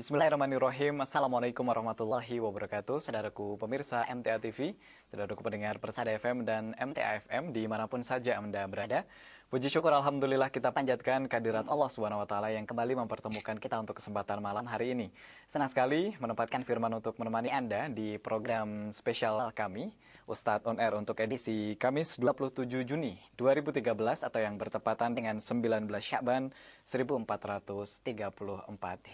Bismillahirrahmanirrahim. Assalamualaikum warahmatullahi wabarakatuh. Saudaraku pemirsa MTA TV, saudaraku pendengar Persada FM dan MTA FM dimanapun saja Anda berada. Puji syukur Alhamdulillah kita panjatkan kehadirat Allah Subhanahu Wa Taala yang kembali mempertemukan kita untuk kesempatan malam hari ini. Senang sekali menempatkan firman untuk menemani Anda di program spesial kami, Ustadz On Air untuk edisi Kamis 27 Juni 2013 atau yang bertepatan dengan 19 Sya'ban 1434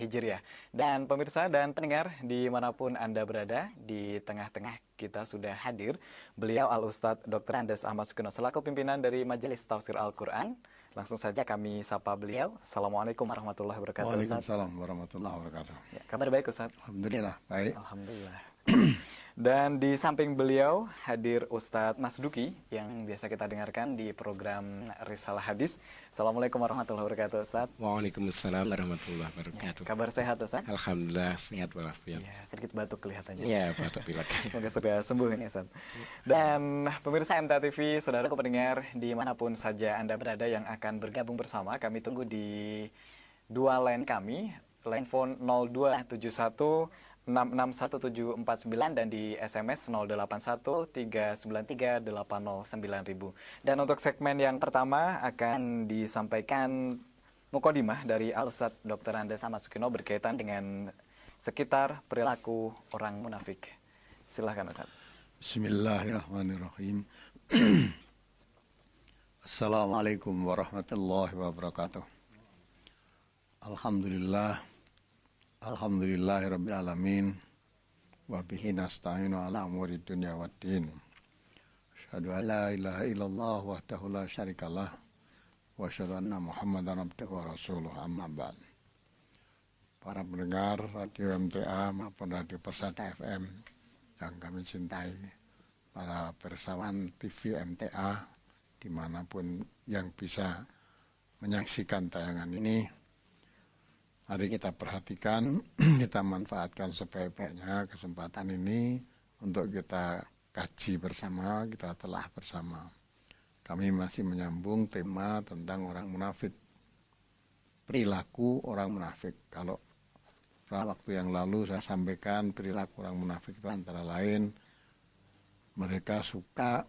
Hijriah. Dan pemirsa dan pendengar dimanapun Anda berada, di tengah-tengah kita sudah hadir beliau Al-Ustadz Dr. Andes Ahmad Sukino selaku pimpinan dari Majelis Tafsir Al-Quran. Langsung saja kami sapa beliau. Assalamualaikum warahmatullahi wabarakatuh. Waalaikumsalam warahmatullahi wabarakatuh. Ya, kabar baik Ustadz? Alhamdulillah, baik. Alhamdulillah. Dan di samping beliau hadir Ustadz Mas Duki yang biasa kita dengarkan di program Risalah Hadis. Assalamualaikum warahmatullahi wabarakatuh Ustadz. Waalaikumsalam warahmatullahi wabarakatuh. Ya, kabar sehat Ustadz? Alhamdulillah sehat walafiat. Ya, sedikit batuk kelihatannya. Ya, batuk pilek. Semoga sudah sembuh ini Ustadz. Dan pemirsa MTA TV, saudara pendengar dimanapun saja Anda berada yang akan bergabung bersama, kami tunggu di dua line kami, line phone 0271 661749 dan di SMS 081393809000. Dan untuk segmen yang pertama akan disampaikan mukadimah dari Al-Ustadz Dr. Andes Ahmad Sukino berkaitan dengan sekitar perilaku orang munafik. Silahkan Ustadz. Bismillahirrahmanirrahim. Assalamualaikum warahmatullahi wabarakatuh. Alhamdulillahirabbil alamin wa bihi nasta'inu ala umuri dunya waddin. Asyhadu an la ilaha illallah wahdahu la syarikalah wa asyhadu anna Muhammadan abduhu wa rasuluh, amma ba'd. Para pendengar radio MTA maupun radio Persada FM yang kami cintai, para persawan TV MTA dimanapun yang bisa menyaksikan tayangan ini, mari kita perhatikan, kita manfaatkan sebaik-baiknya kesempatan ini untuk kita kaji bersama, kita telah bersama. Kami masih menyambung tema tentang orang munafik, perilaku orang munafik. Kalau waktu yang lalu saya sampaikan perilaku orang munafik itu antara lain mereka suka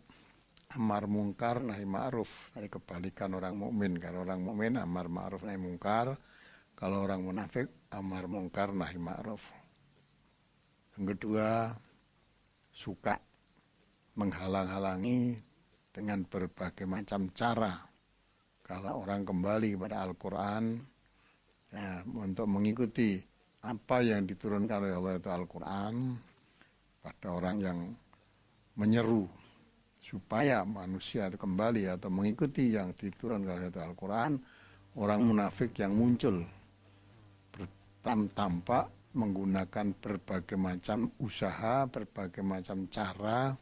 amar mungkar nahi ma'ruf, dari kebalikan orang mukmin. Kalau orang mukmin amar ma'ruf nahi mungkar, kalau orang munafik amar mungkar nahi ma'ruf. Yang kedua, suka menghalang-halangi dengan berbagai macam cara. Kalau orang kembali kepada Al-Quran, ya, untuk mengikuti apa yang diturunkan oleh Allah itu Al-Quran, pada orang yang menyeru supaya manusia itu kembali atau mengikuti yang diturunkan oleh Al-Quran, orang munafik yang muncul tampak menggunakan berbagai macam usaha, berbagai macam cara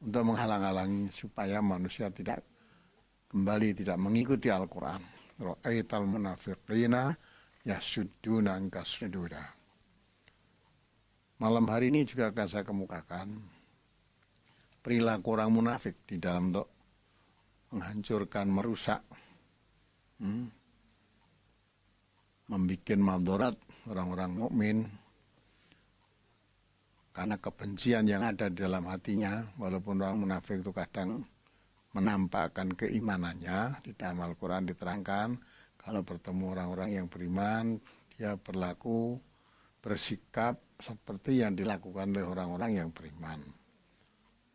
untuk menghalang-halangi supaya manusia tidak kembali, tidak mengikuti Al-Quran. Ra'aital munafiqina yasudduna anka sududa. Malam hari ini juga akan saya kemukakan perilaku orang munafik di dalam untuk menghancurkan, merusak, membuat madharat orang-orang mukmin karena kebencian yang ada di dalam hatinya. Walaupun orang munafik itu kadang menampakkan keimanannya, di dalam Al-Quran diterangkan kalau bertemu orang-orang yang beriman, dia berlaku, bersikap seperti yang dilakukan oleh orang-orang yang beriman.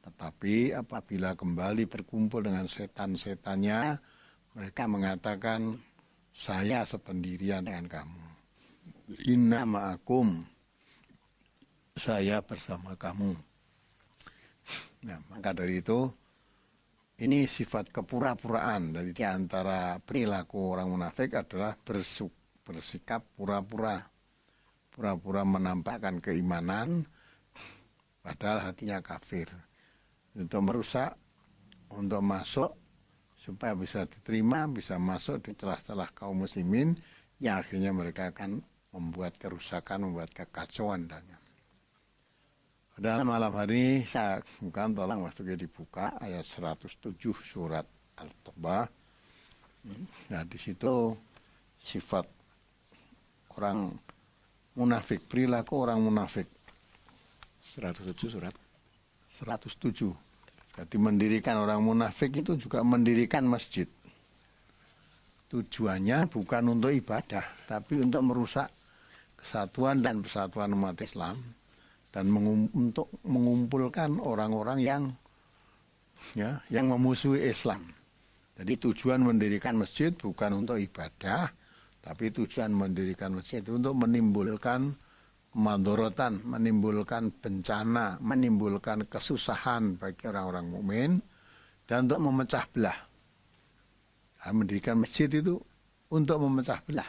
Tetapi apabila kembali berkumpul dengan setan-setannya, mereka mengatakan, saya sependirian dengan kamu. Inna ma'akum, saya bersama kamu. Nah, maka dari itu, ini sifat kepura-puraan. Dari antara perilaku orang munafik adalah bersikap pura-pura. Pura-pura menampakkan keimanan, padahal hatinya kafir. Untuk merusak, untuk masuk, supaya bisa diterima, bisa masuk di celah-celah kaum muslimin, yang akhirnya mereka akan membuat kerusakan, membuat kekacauan. Pada malam hari ini saya bukan tolong waktunya dibuka ayat 107 surat Al-Taubah. Nah, di situ sifat orang munafik, perilaku orang munafik. 107 surat. 107. Jadi mendirikan orang munafik itu juga mendirikan masjid. Tujuannya bukan untuk ibadah, tapi untuk merusak kesatuan dan persatuan umat Islam dan untuk mengumpulkan orang-orang yang memusuhi Islam. Jadi tujuan mendirikan masjid bukan untuk ibadah, tapi tujuan mendirikan masjid itu untuk menimbulkan kemadharatan, menimbulkan bencana, menimbulkan kesusahan bagi orang-orang mukmin dan untuk memecah belah. Nah, mendirikan masjid itu untuk memecah belah.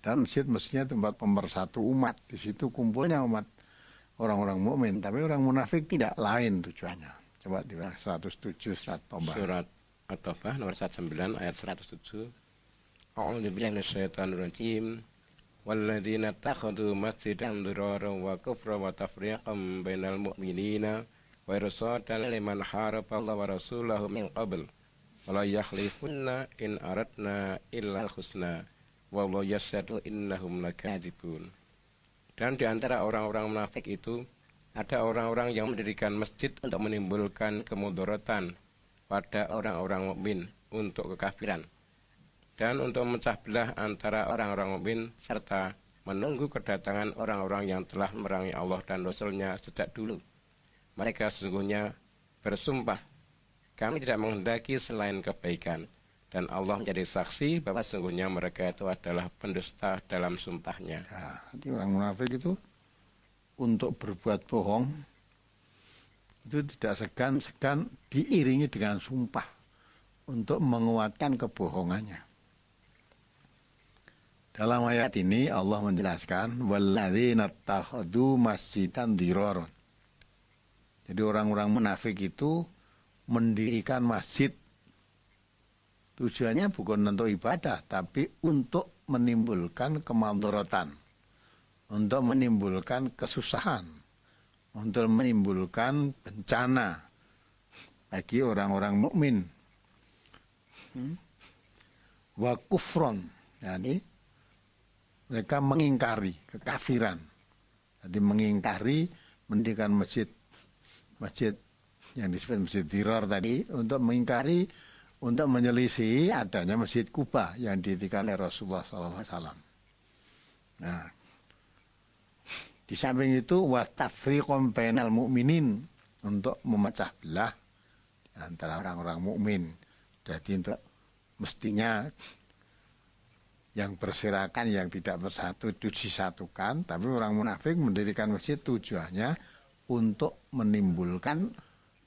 Dan masjid mestinya tempat pemersatu umat. Di situ kumpulnya umat orang-orang mukmin, tapi orang munafik tidak, lain tujuannya. Coba di 107 surat Taubah. Surat At-Taubah nomor 19 ayat 107. A'udzu billahi minasyaitonir rajim. Walladzina takhadhu masjidan diraran wa kufran wa tafriqan bainal mu'minina wa irsadan liman haraba Allah wa rasulahu min qabl. Wala yakhlifunna in aradna illa al-husna wallahu yashhadu innahum lakadzibun. Dan di antara orang-orang munafik itu ada orang-orang yang mendirikan masjid untuk menimbulkan kemudaratan pada orang-orang mukmin untuk kekafiran dan untuk memecah belah antara orang-orang mukmin serta menunggu kedatangan orang-orang yang telah memerangi Allah dan Rasul-Nya sejak dulu. Mereka sesungguhnya bersumpah, kami tidak menghendaki selain kebaikan, dan Allah menjadi saksi bahwa sesungguhnya mereka itu adalah pendusta dalam sumpahnya. Ya, jadi orang munafik itu untuk berbuat bohong itu tidak segan-segan diiringi dengan sumpah untuk menguatkan kebohongannya. Dalam ayat ini Allah menjelaskan walladzina takhadhu masjidan diraran. Jadi orang-orang munafik itu mendirikan masjid tujuannya bukan untuk ibadah, tapi untuk menimbulkan kemadharatan, untuk menimbulkan kesusahan, untuk menimbulkan bencana bagi orang-orang mukmin. Wa kufron, jadi mereka mengingkari kekafiran. Jadi mengingkari mendirikan masjid yang disebut masjid Dirar tadi untuk mengingkari, untuk menyelisihi adanya masjid Kuba yang didirikan oleh Rasulullah SAW. Nah, di samping itu wa tafriqan bainal mu'minin, untuk memecah belah antara orang-orang mukmin. Jadi untuk mestinya yang berserakan, yang tidak bersatu itu disatukan, tapi orang munafik mendirikan masjid tujuannya untuk menimbulkan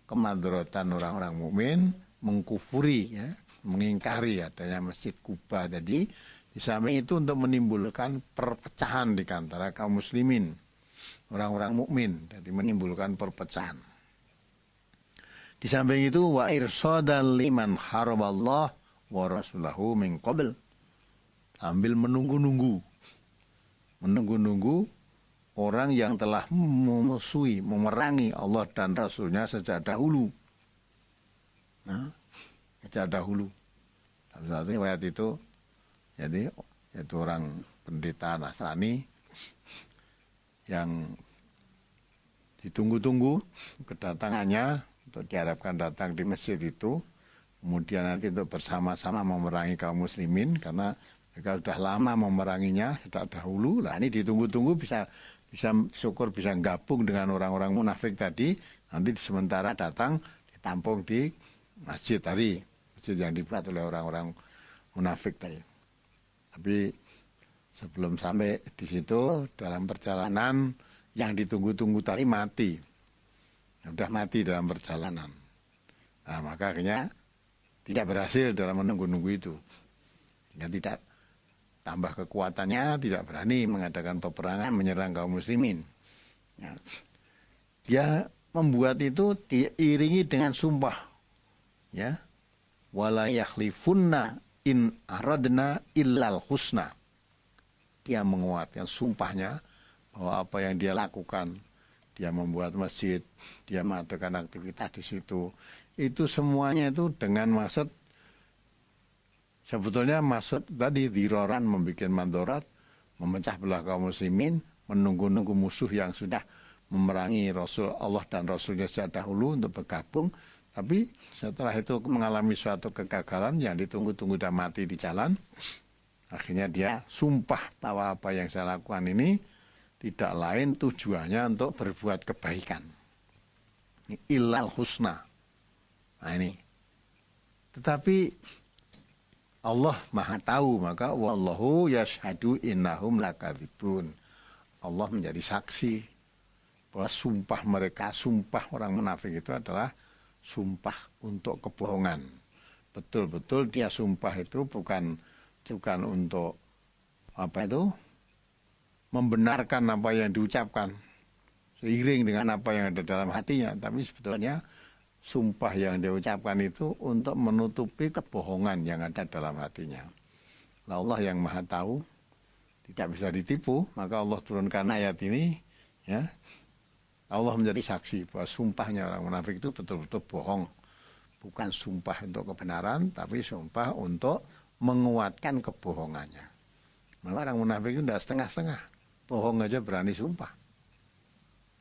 kemadharatan orang-orang mukmin, mengkufuri, ya, mengingkari adanya masjid Kuba tadi. Di samping itu untuk menimbulkan perpecahan di antara kaum muslimin, orang-orang mukmin, jadi menimbulkan perpecahan. Di samping itu wa irsadan liman haraballah wa rasulahu min qabl, sambil menunggu-nunggu orang yang telah memusuhi, memerangi Allah dan Rasulnya sejak dahulu. Nah, sejak dahulu. Dalam satu riwayat itu, jadi yaitu orang pendeta Nasrani yang ditunggu-tunggu kedatangannya untuk diharapkan datang di masjid itu, kemudian nanti untuk bersama-sama memerangi kaum muslimin karena mereka sudah lama memeranginya sejak dahulu. Nah, ini ditunggu-tunggu bisa syukur bisa gabung dengan orang-orang munafik tadi, nanti sementara datang ditampung di masjid tadi, masjid yang dibuat oleh orang-orang munafik tadi. Tapi sebelum sampai di situ, dalam perjalanan yang ditunggu-tunggu tadi mati. Sudah mati dalam perjalanan. Nah, maka akhirnya tidak berhasil dalam menunggu-nunggu itu. Sehingga tidak tambah kekuatannya, tidak berani mengadakan peperangan menyerang kaum muslimin. Ya. Dia membuat itu diiringi dengan sumpah. Ya. Wala yakhlifunna in aradna illal husna. Dia menguatkan sumpahnya bahwa apa yang dia lakukan, dia membuat masjid, dia mengadakan aktivitas di situ, itu semuanya itu dengan maksud, sebetulnya maksud tadi diraran, membuat mandorot, memecah belah kaum muslimin, menunggu-nunggu musuh yang sudah memerangi Rasul Allah dan Rasulnya sejak dahulu untuk bergabung. Tapi setelah itu mengalami suatu kegagalan yang ditunggu-tunggu dan mati di jalan. Akhirnya dia sumpah bahwa apa yang saya lakukan ini tidak lain tujuannya untuk berbuat kebaikan. Illal husna. Nah ini. Tetapi Allah Maha tahu, maka wallahu yashhadu innahum lakadzibun. Allah menjadi saksi bahwa sumpah mereka, sumpah orang munafik itu adalah sumpah untuk kebohongan. Betul-betul dia sumpah itu bukan untuk apa itu membenarkan apa yang diucapkan seiring dengan apa yang ada dalam hatinya, tapi sebetulnya sumpah yang dia ucapkan itu untuk menutupi kebohongan yang ada dalam hatinya. Allah yang Maha tahu, tidak bisa ditipu, maka Allah turunkan ayat ini, ya. Allah menjadi saksi bahwa sumpahnya orang munafik itu betul-betul bohong. Bukan sumpah untuk kebenaran, tapi sumpah untuk menguatkan kebohongannya. Maka orang munafik itu tidak setengah-setengah. Bohong aja berani sumpah.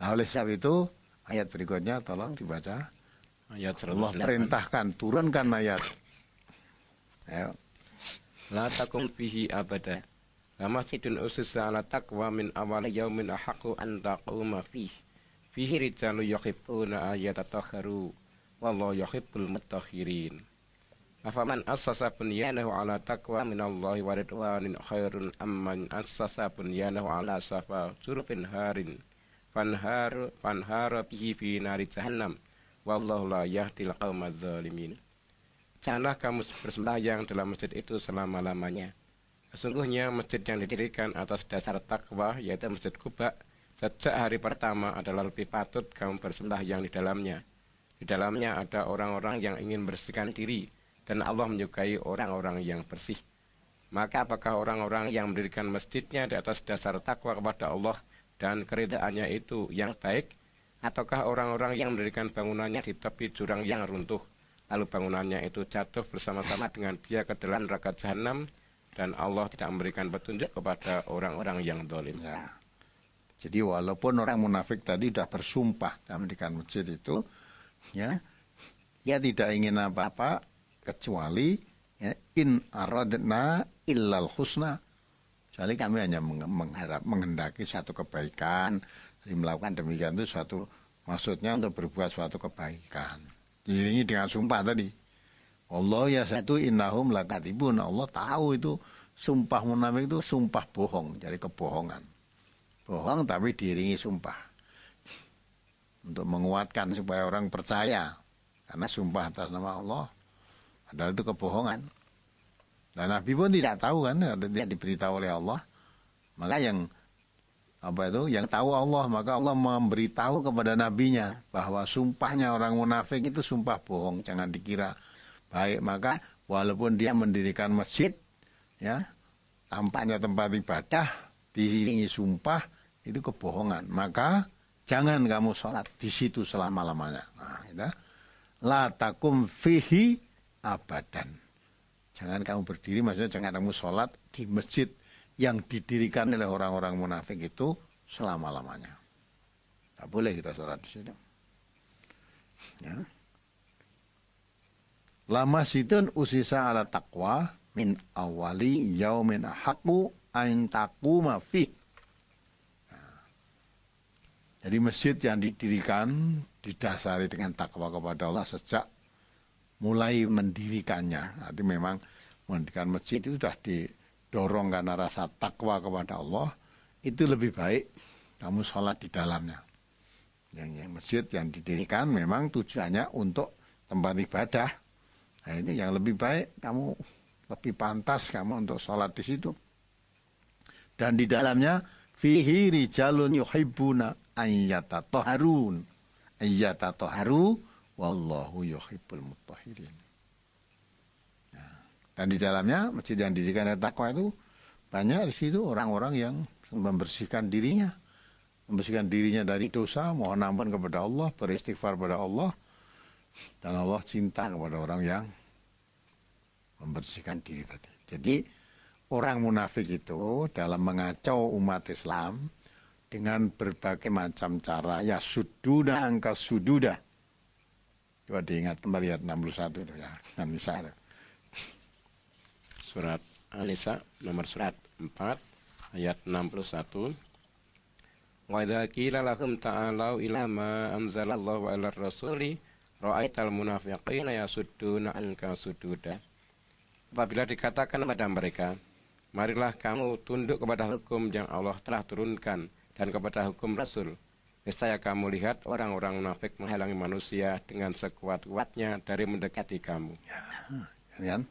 Nah, oleh sebab itu, ayat berikutnya tolong dibaca. Ayat Allah 108. perintahkan, turunkan ayat. Ayo. La takum fihi abada. La masjidun usisa ala taqwa min awal yaumin ahaqqu an taquma fihi. Fihi rijalu yuhibbuna ayatatahharu. Wallahu yuhibbul mutahhirin. Afaman assasa bunyanahu ala taqwa minallahi wa ridwanin khairun amman assasa bunyanahu ala safa surfin harin fanhara bihi fi nari jahannam. Wallahu la yahdil qaumadz zalimin. Janganlah kamu bersembahyang dalam masjid itu selama-lamanya. Sesungguhnya masjid yang didirikan atas dasar takwa, yaitu Masjid Quba, sejak hari pertama adalah lebih patut kamu bersembahyang di dalamnya. Di dalamnya ada orang-orang yang ingin bersihkan diri, dan Allah menyukai orang-orang yang bersih. Maka apakah orang-orang yang mendirikan masjidnya di atas dasar takwa kepada Allah dan keridhaannya itu yang baik, ataukah orang-orang yang mendirikan bangunannya di tepi jurang yang runtuh, lalu bangunannya itu jatuh bersama-sama dengan dia ke dalam neraka jahanam, dan Allah tidak memberikan petunjuk kepada orang-orang yang zalim. Ya. Jadi walaupun orang munafik tadi sudah bersumpah dalam mendirikan masjid itu, ya, dia tidak ingin apa-apa kecuali ya, in aradna illal husna. Jadi kami hanya menghendaki satu kebaikan. Jadi melakukan demikian itu suatu maksudnya untuk berbuat suatu kebaikan. Diiringi dengan sumpah tadi. Allah ya satu innahum lakadzibun. Allah tahu itu sumpah munafik itu sumpah bohong, jadi kebohongan. Bohong tapi diiringi sumpah. Untuk menguatkan supaya orang percaya. Karena sumpah atas nama Allah padahal itu kebohongan. Dan Nabi pun tidak tahu kan, tidak diberitahu oleh Allah. Maka yang tahu Allah, maka Allah memberitahu kepada nabinya bahwa sumpahnya orang munafik itu sumpah bohong, jangan dikira baik. Maka walaupun dia mendirikan masjid, ya, tampaknya tempat ibadah, diiringi sumpah, itu kebohongan. Maka jangan kamu sholat di situ selama-lamanya. Nah, itu. La takum fihi abadan. Jangan kamu berdiri, maksudnya jangan kamu sholat di masjid yang didirikan oleh orang-orang munafik itu selama-lamanya. Tak boleh kita sholat di situ. Ya. La masjidun usisa ala taqwa min awali yaumin ahaqqu an taquma fih. Jadi masjid yang didirikan didasari dengan takwa kepada Allah sejak mulai mendirikannya. Arti memang mendirikan masjid itu sudah didorong karena rasa takwa kepada Allah. Itu lebih baik kamu sholat di dalamnya. Yang masjid yang didirikan memang tujuannya untuk tempat ibadah. Nah ini yang lebih baik kamu lebih pantas kamu untuk sholat di situ. Dan di dalamnya fihi rijalun yuhibbuna ayyatatoharun ayyatatoharu wallahu yuhibbul mutahhirin. Nah, dan di dalamnya masjid yang didirikan oleh takwa itu banyak di situ orang-orang yang membersihkan dirinya dari dosa, mohon ampun kepada Allah, beristighfar kepada Allah, dan Allah cinta kepada orang yang membersihkan diri tadi. Jadi orang munafik itu dalam mengacau umat Islam dengan berbagai macam cara. Ya suduna angka sududa. Coba diingat kembali ayat 61 itu ya. An-Nisa. Surat An-Nisa nomor surat 4 ayat 61. Wa idza qila lahum ta'alau ila ma anzalallahu 'alar rasuli ra'aital munafiqina yasudduna anka sududa. Apabila dikatakan kepada mereka, marilah kamu tunduk kepada hukum yang Allah telah turunkan dan kepada hukum Rasul. Niscaya kamu lihat orang-orang munafik menghalangi manusia dengan sekuat-kuatnya dari mendekati kamu. Ya, kan?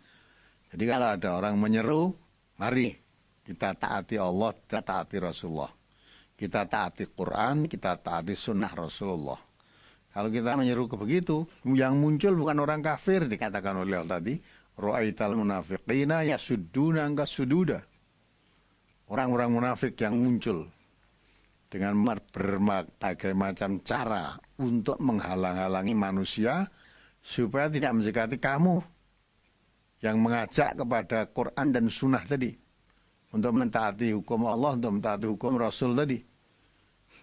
Jadi kalau ada orang menyeru, mari kita taati Allah, kita taati Rasulullah. Kita taati Quran, kita taati sunnah Rasulullah. Kalau kita menyeru ke begitu, yang muncul bukan orang kafir, dikatakan oleh Allah tadi, Ra'aital munafiqina yasudduna angka sududa. Orang-orang munafik yang muncul dengan berbagai macam cara untuk menghalang-halangi manusia supaya tidak mendekati kamu yang mengajak kepada Quran dan Sunnah tadi untuk mentaati hukum Allah, untuk mentaati hukum Rasul tadi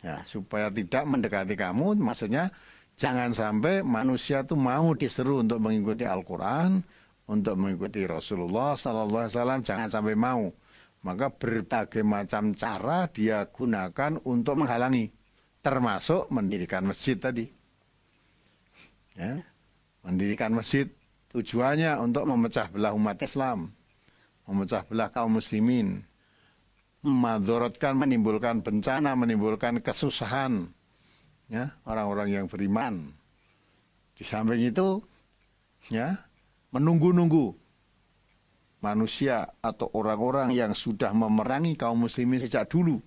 ya, supaya tidak mendekati kamu. Maksudnya jangan sampai manusia itu mau diseru untuk mengikuti Al-Quran, untuk mengikuti Rasulullah SAW, jangan sampai mau. Maka berbagai macam cara dia gunakan untuk menghalangi, termasuk mendirikan masjid tadi. Ya, mendirikan masjid tujuannya untuk memecah belah umat Islam, memecah belah kaum muslimin, memadharatkan, menimbulkan bencana, menimbulkan kesusahan, ya, orang-orang yang beriman. Di samping itu, ya, menunggu-nunggu manusia atau orang-orang yang sudah memerangi kaum muslimin sejak dulu,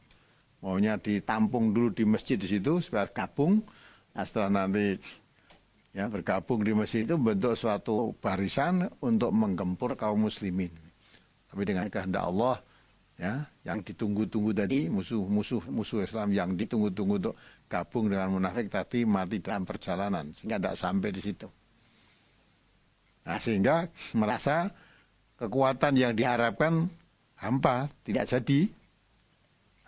maunya ditampung dulu di masjid di situ supaya gabung. Nah, setelah nanti ya bergabung di masjid itu bentuk suatu barisan untuk menggempur kaum muslimin. Tapi dengan kehendak Allah, ya, yang ditunggu-tunggu tadi, musuh Islam yang ditunggu-tunggu untuk gabung dengan munafik tadi mati dalam perjalanan sehingga tidak sampai di situ. Nah, sehingga merasa kekuatan yang diharapkan hampa, tidak jadi.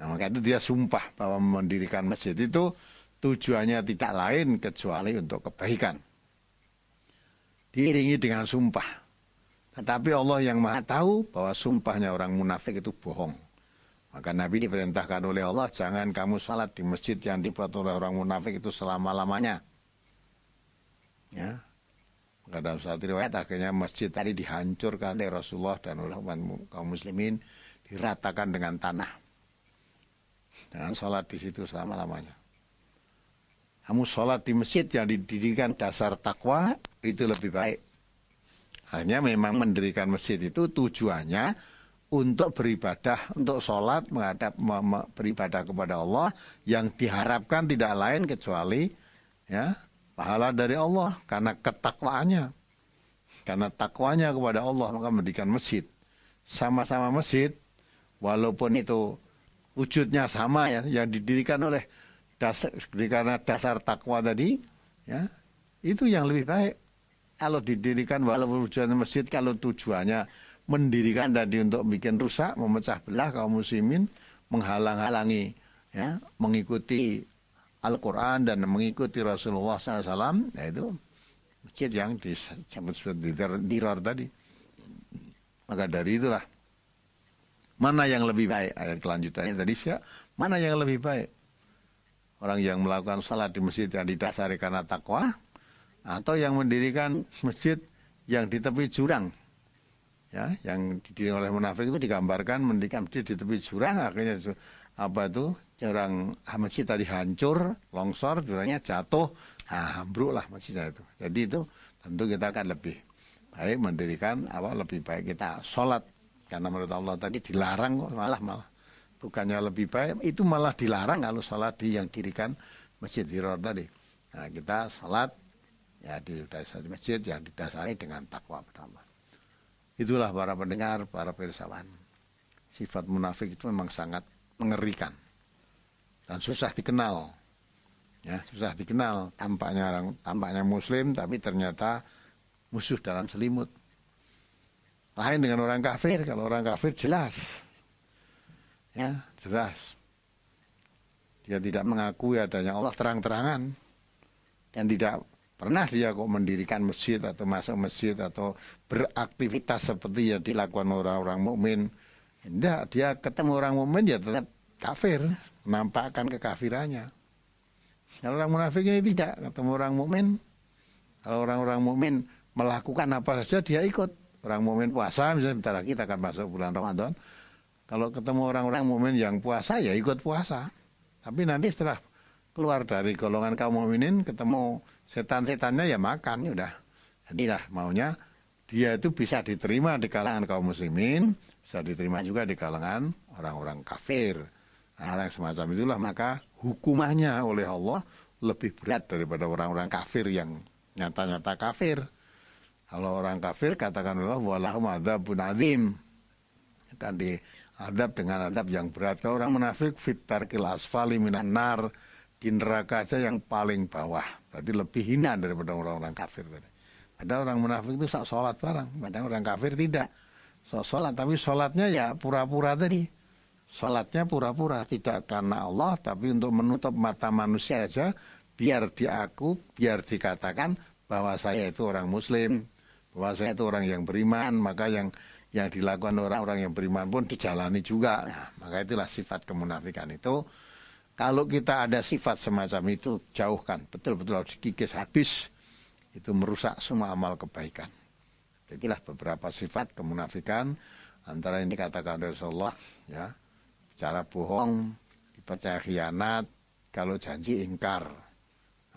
Nah, maka itu dia sumpah bahwa mendirikan masjid itu tujuannya tidak lain kecuali untuk kebaikan. Diiringi dengan sumpah. Tetapi Allah yang maha tahu bahwa sumpahnya orang munafik itu bohong. Maka Nabi diperintahkan oleh Allah, jangan kamu salat di masjid yang dibuat oleh orang munafik itu selama-lamanya. Ya. Maka dalam satu riwayat akhirnya masjid tadi dihancurkan oleh Rasulullah dan oleh kaum muslimin, diratakan dengan tanah. Jangan sholat di situ selama-lamanya. Kamu sholat di masjid yang didirikan dasar takwa itu lebih baik. Hanya memang mendirikan masjid itu tujuannya untuk beribadah, untuk sholat, beribadah kepada Allah yang diharapkan tidak lain kecuali ya pahala dari Allah karena ketakwaannya. Karena takwanya kepada Allah maka mendirikan masjid. Sama-sama masjid walaupun itu wujudnya sama ya, yang didirikan oleh karena dasar takwa tadi ya, itu yang lebih baik. Kalau didirikan walaupun wujudnya masjid, kalau tujuannya mendirikan tadi untuk bikin rusak, memecah belah kaum muslimin, menghalang-halangi ya, mengikuti Al-Quran dan mengikuti Rasulullah SAW, yaitu masjid yang disebut dirar tadi. Maka dari itulah, mana yang lebih baik? Ayat kelanjutannya tadi, mana yang lebih baik? Orang yang melakukan salat di masjid yang didasari karena takwa, atau yang mendirikan masjid yang di tepi jurang. Ya, yang didirikan oleh munafik itu digambarkan mendirikan masjid di tepi jurang, akhirnya apa itu jurang masjid tadi hancur, longsor, jurangnya jatuh, ambruklah masjidnya itu. Jadi itu tentu kita akan lebih baik mendirikan lebih baik kita sholat, karena menurut Allah tadi dilarang kok, malah bukannya lebih baik, itu malah dilarang kalau sholat di yang dirikan masjid dirar tadi. Nah, kita sholat ya di masjid yang didasari dengan takwa pada Allah. Itulah para pendengar, para pirsawan, sifat munafik itu memang sangat mengerikan dan susah dikenal. Ya, susah dikenal. Tampaknya muslim tapi ternyata musuh dalam selimut. Lain dengan orang kafir. Kalau orang kafir jelas. Ya, jelas. dia tidak mengakui adanya Allah terang-terangan, dan tidak pernah dia kok mendirikan masjid atau masuk masjid atau beraktivitas seperti yang dilakukan orang-orang mukmin. Tidak, dia ketemu orang mukmin ya tetap kafir, menampakkan kekafirannya. Kalau orang munafik ini tidak, ketemu orang mukmin, kalau orang-orang mukmin melakukan apa saja dia ikut. Orang mukmin puasa, misalnya bentar lagi kita akan masuk bulan Ramadan. Kalau ketemu orang-orang mukmin yang puasa ya ikut puasa. Tapi nanti setelah keluar dari golongan kaum mukminin, ketemu setan-setannya ya makan, ya udah. Jadilah maunya dia itu bisa diterima di kalangan kaum muslimin, bisa diterima juga di kalangan orang-orang kafir. Nah, orang semacam itulah maka hukumannya oleh Allah lebih berat daripada orang-orang kafir yang nyata-nyata kafir. Kalau orang kafir katakan Allah walahum adzabun azim, akan diadab dengan adab yang berat. Kalau orang munafik fitarkil asfali minan nar, di neraka aja yang paling bawah, berarti lebih hina daripada orang-orang kafir tadi. Padahal orang munafik itu sok sholat barang, padahal orang kafir tidak sok sholat, tapi sholatnya ya pura-pura tadi. Sholatnya pura-pura, tidak karena Allah, tapi untuk menutup mata manusia aja, biar diaku, biar dikatakan bahwa saya itu orang muslim, bahwa saya itu orang yang beriman, maka yang dilakukan orang-orang yang beriman pun dijalani juga. Nah, maka itulah sifat kemunafikan itu. Kalau kita ada sifat semacam itu, jauhkan, betul-betul harus dikikis habis. Itu merusak semua amal kebaikan. Jadilah beberapa sifat kemunafikan, antara ini dikatakan Rasulullah, ya, bicara bohong, dipercaya khianat, kalau janji ingkar.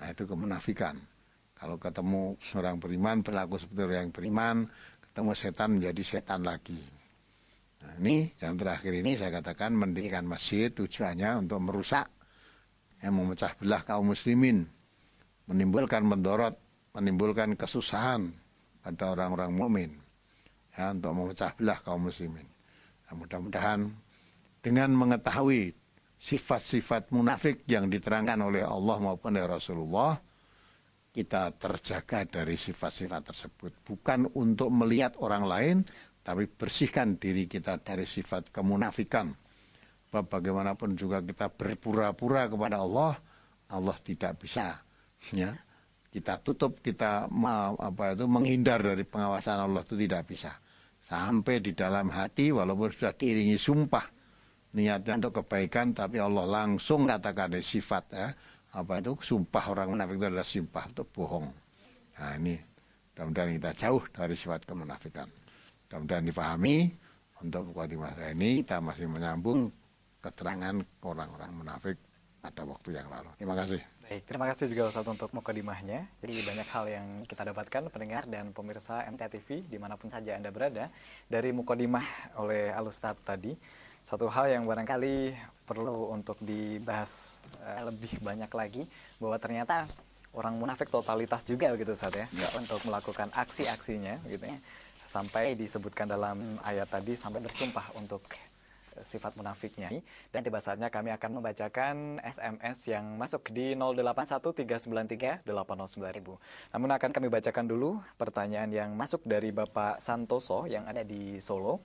Nah, itu kemunafikan. Kalau ketemu orang beriman, berlaku seperti orang yang beriman, ketemu setan menjadi setan lagi. Nah, ini yang terakhir ini saya katakan mendirikan masjid tujuannya untuk merusak, yang memecah belah kaum muslimin, menimbulkan mendorot, menimbulkan kesusahan pada orang-orang mukmin, ya, untuk memecah belah kaum muslimin. Nah, mudah-mudahan dengan mengetahui sifat-sifat munafik yang diterangkan oleh Allah maupun oleh Rasulullah, kita terjaga dari sifat-sifat tersebut. Bukan untuk melihat orang lain, tapi bersihkan diri kita dari sifat kemunafikan. Bagaimanapun juga kita berpura-pura kepada Allah, Allah tidak bisa. Ya, kita tutup, kita menghindar dari pengawasan Allah itu tidak bisa. Sampai di dalam hati, walaupun sudah diiringi sumpah, niatnya untuk kebaikan, tapi Allah langsung katakan dari sifat, ya. Sumpah orang munafik itu adalah sumpah untuk bohong. Nah, ini mudah-mudahan kita jauh dari sifat kemunafikan. Mudah-mudahan dipahami. Untuk khotimah ini kita masih menyambung keterangan orang-orang munafik pada waktu yang lalu. Terima kasih. Baik, terima kasih juga Ustadz untuk mukadimahnya. Jadi banyak hal yang kita dapatkan pendengar dan pemirsa MTA TV dimanapun saja Anda berada dari mukadimah oleh Al-Ustadz tadi. Satu hal yang barangkali perlu untuk dibahas lebih banyak lagi, bahwa ternyata orang munafik totalitas juga gitu Ustaz ya, untuk melakukan aksi-aksinya gitu ya. Sampai disebutkan dalam ayat tadi sampai bersumpah untuk sifat munafiknya. Dan tiba saatnya kami akan membacakan SMS yang masuk di 081393809000. Namun akan kami bacakan dulu pertanyaan yang masuk dari Bapak Santoso yang ada di Solo.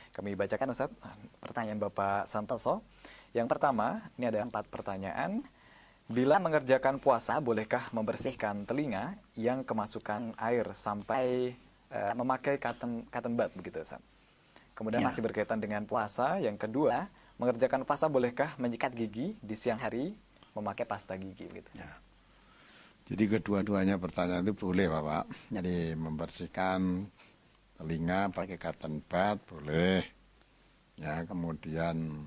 Kami bacakan Ustaz pertanyaan Bapak Santoso. Yang pertama, ini ada 4 pertanyaan. Bila mengerjakan puasa, bolehkah membersihkan telinga yang kemasukan air sampai memakai cotton bud begitu Ustaz? Kemudian masih berkaitan dengan puasa. Yang kedua, mengerjakan puasa bolehkah menyikat gigi di siang hari memakai pasta gigi begitu Ustaz? Jadi kedua-duanya pertanyaan itu boleh Bapak. Jadi membersihkan telinga pakai cotton bud boleh. Ya, kemudian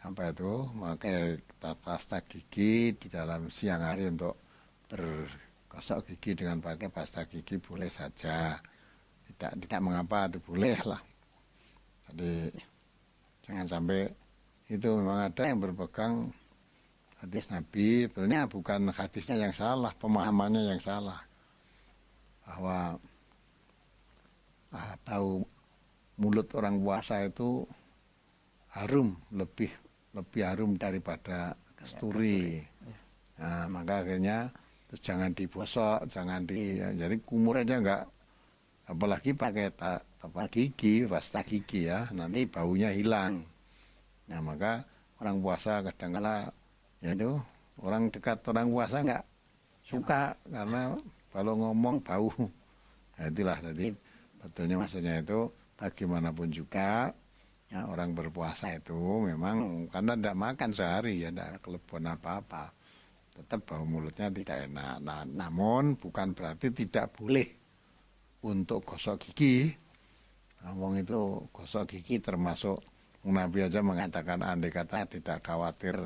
pakai pasta gigi di dalam siang hari untuk bergosok gigi dengan pakai pasta gigi boleh saja. Tidak mengapa, itu boleh lah. Jadi jangan sampai itu memang ada yang berpegang hadis Nabi, sebenarnya bukan hadisnya yang salah, pemahamannya yang salah. Bahwa tahu mulut orang puasa itu harum, lebih harum daripada kasturi. Nah, maka akhirnya terus jangan dibosok, jadi kumur aja enggak, apalagi pakai pasta gigi ya, nanti baunya hilang. Nah, maka orang puasa kadang-kala Yaitu orang dekat orang puasa nggak suka karena kalau ngomong bau. Nah, itulah tadi betulnya maksudnya itu bagaimanapun juga ya, orang berpuasa itu memang karena tidak makan sehari ya tidak kelebihan apa-apa. Tetap bau mulutnya tidak enak. Nah, namun bukan berarti tidak boleh untuk gosok gigi. Ngomong itu gosok gigi termasuk Nabi aja mengatakan andai kata tidak khawatir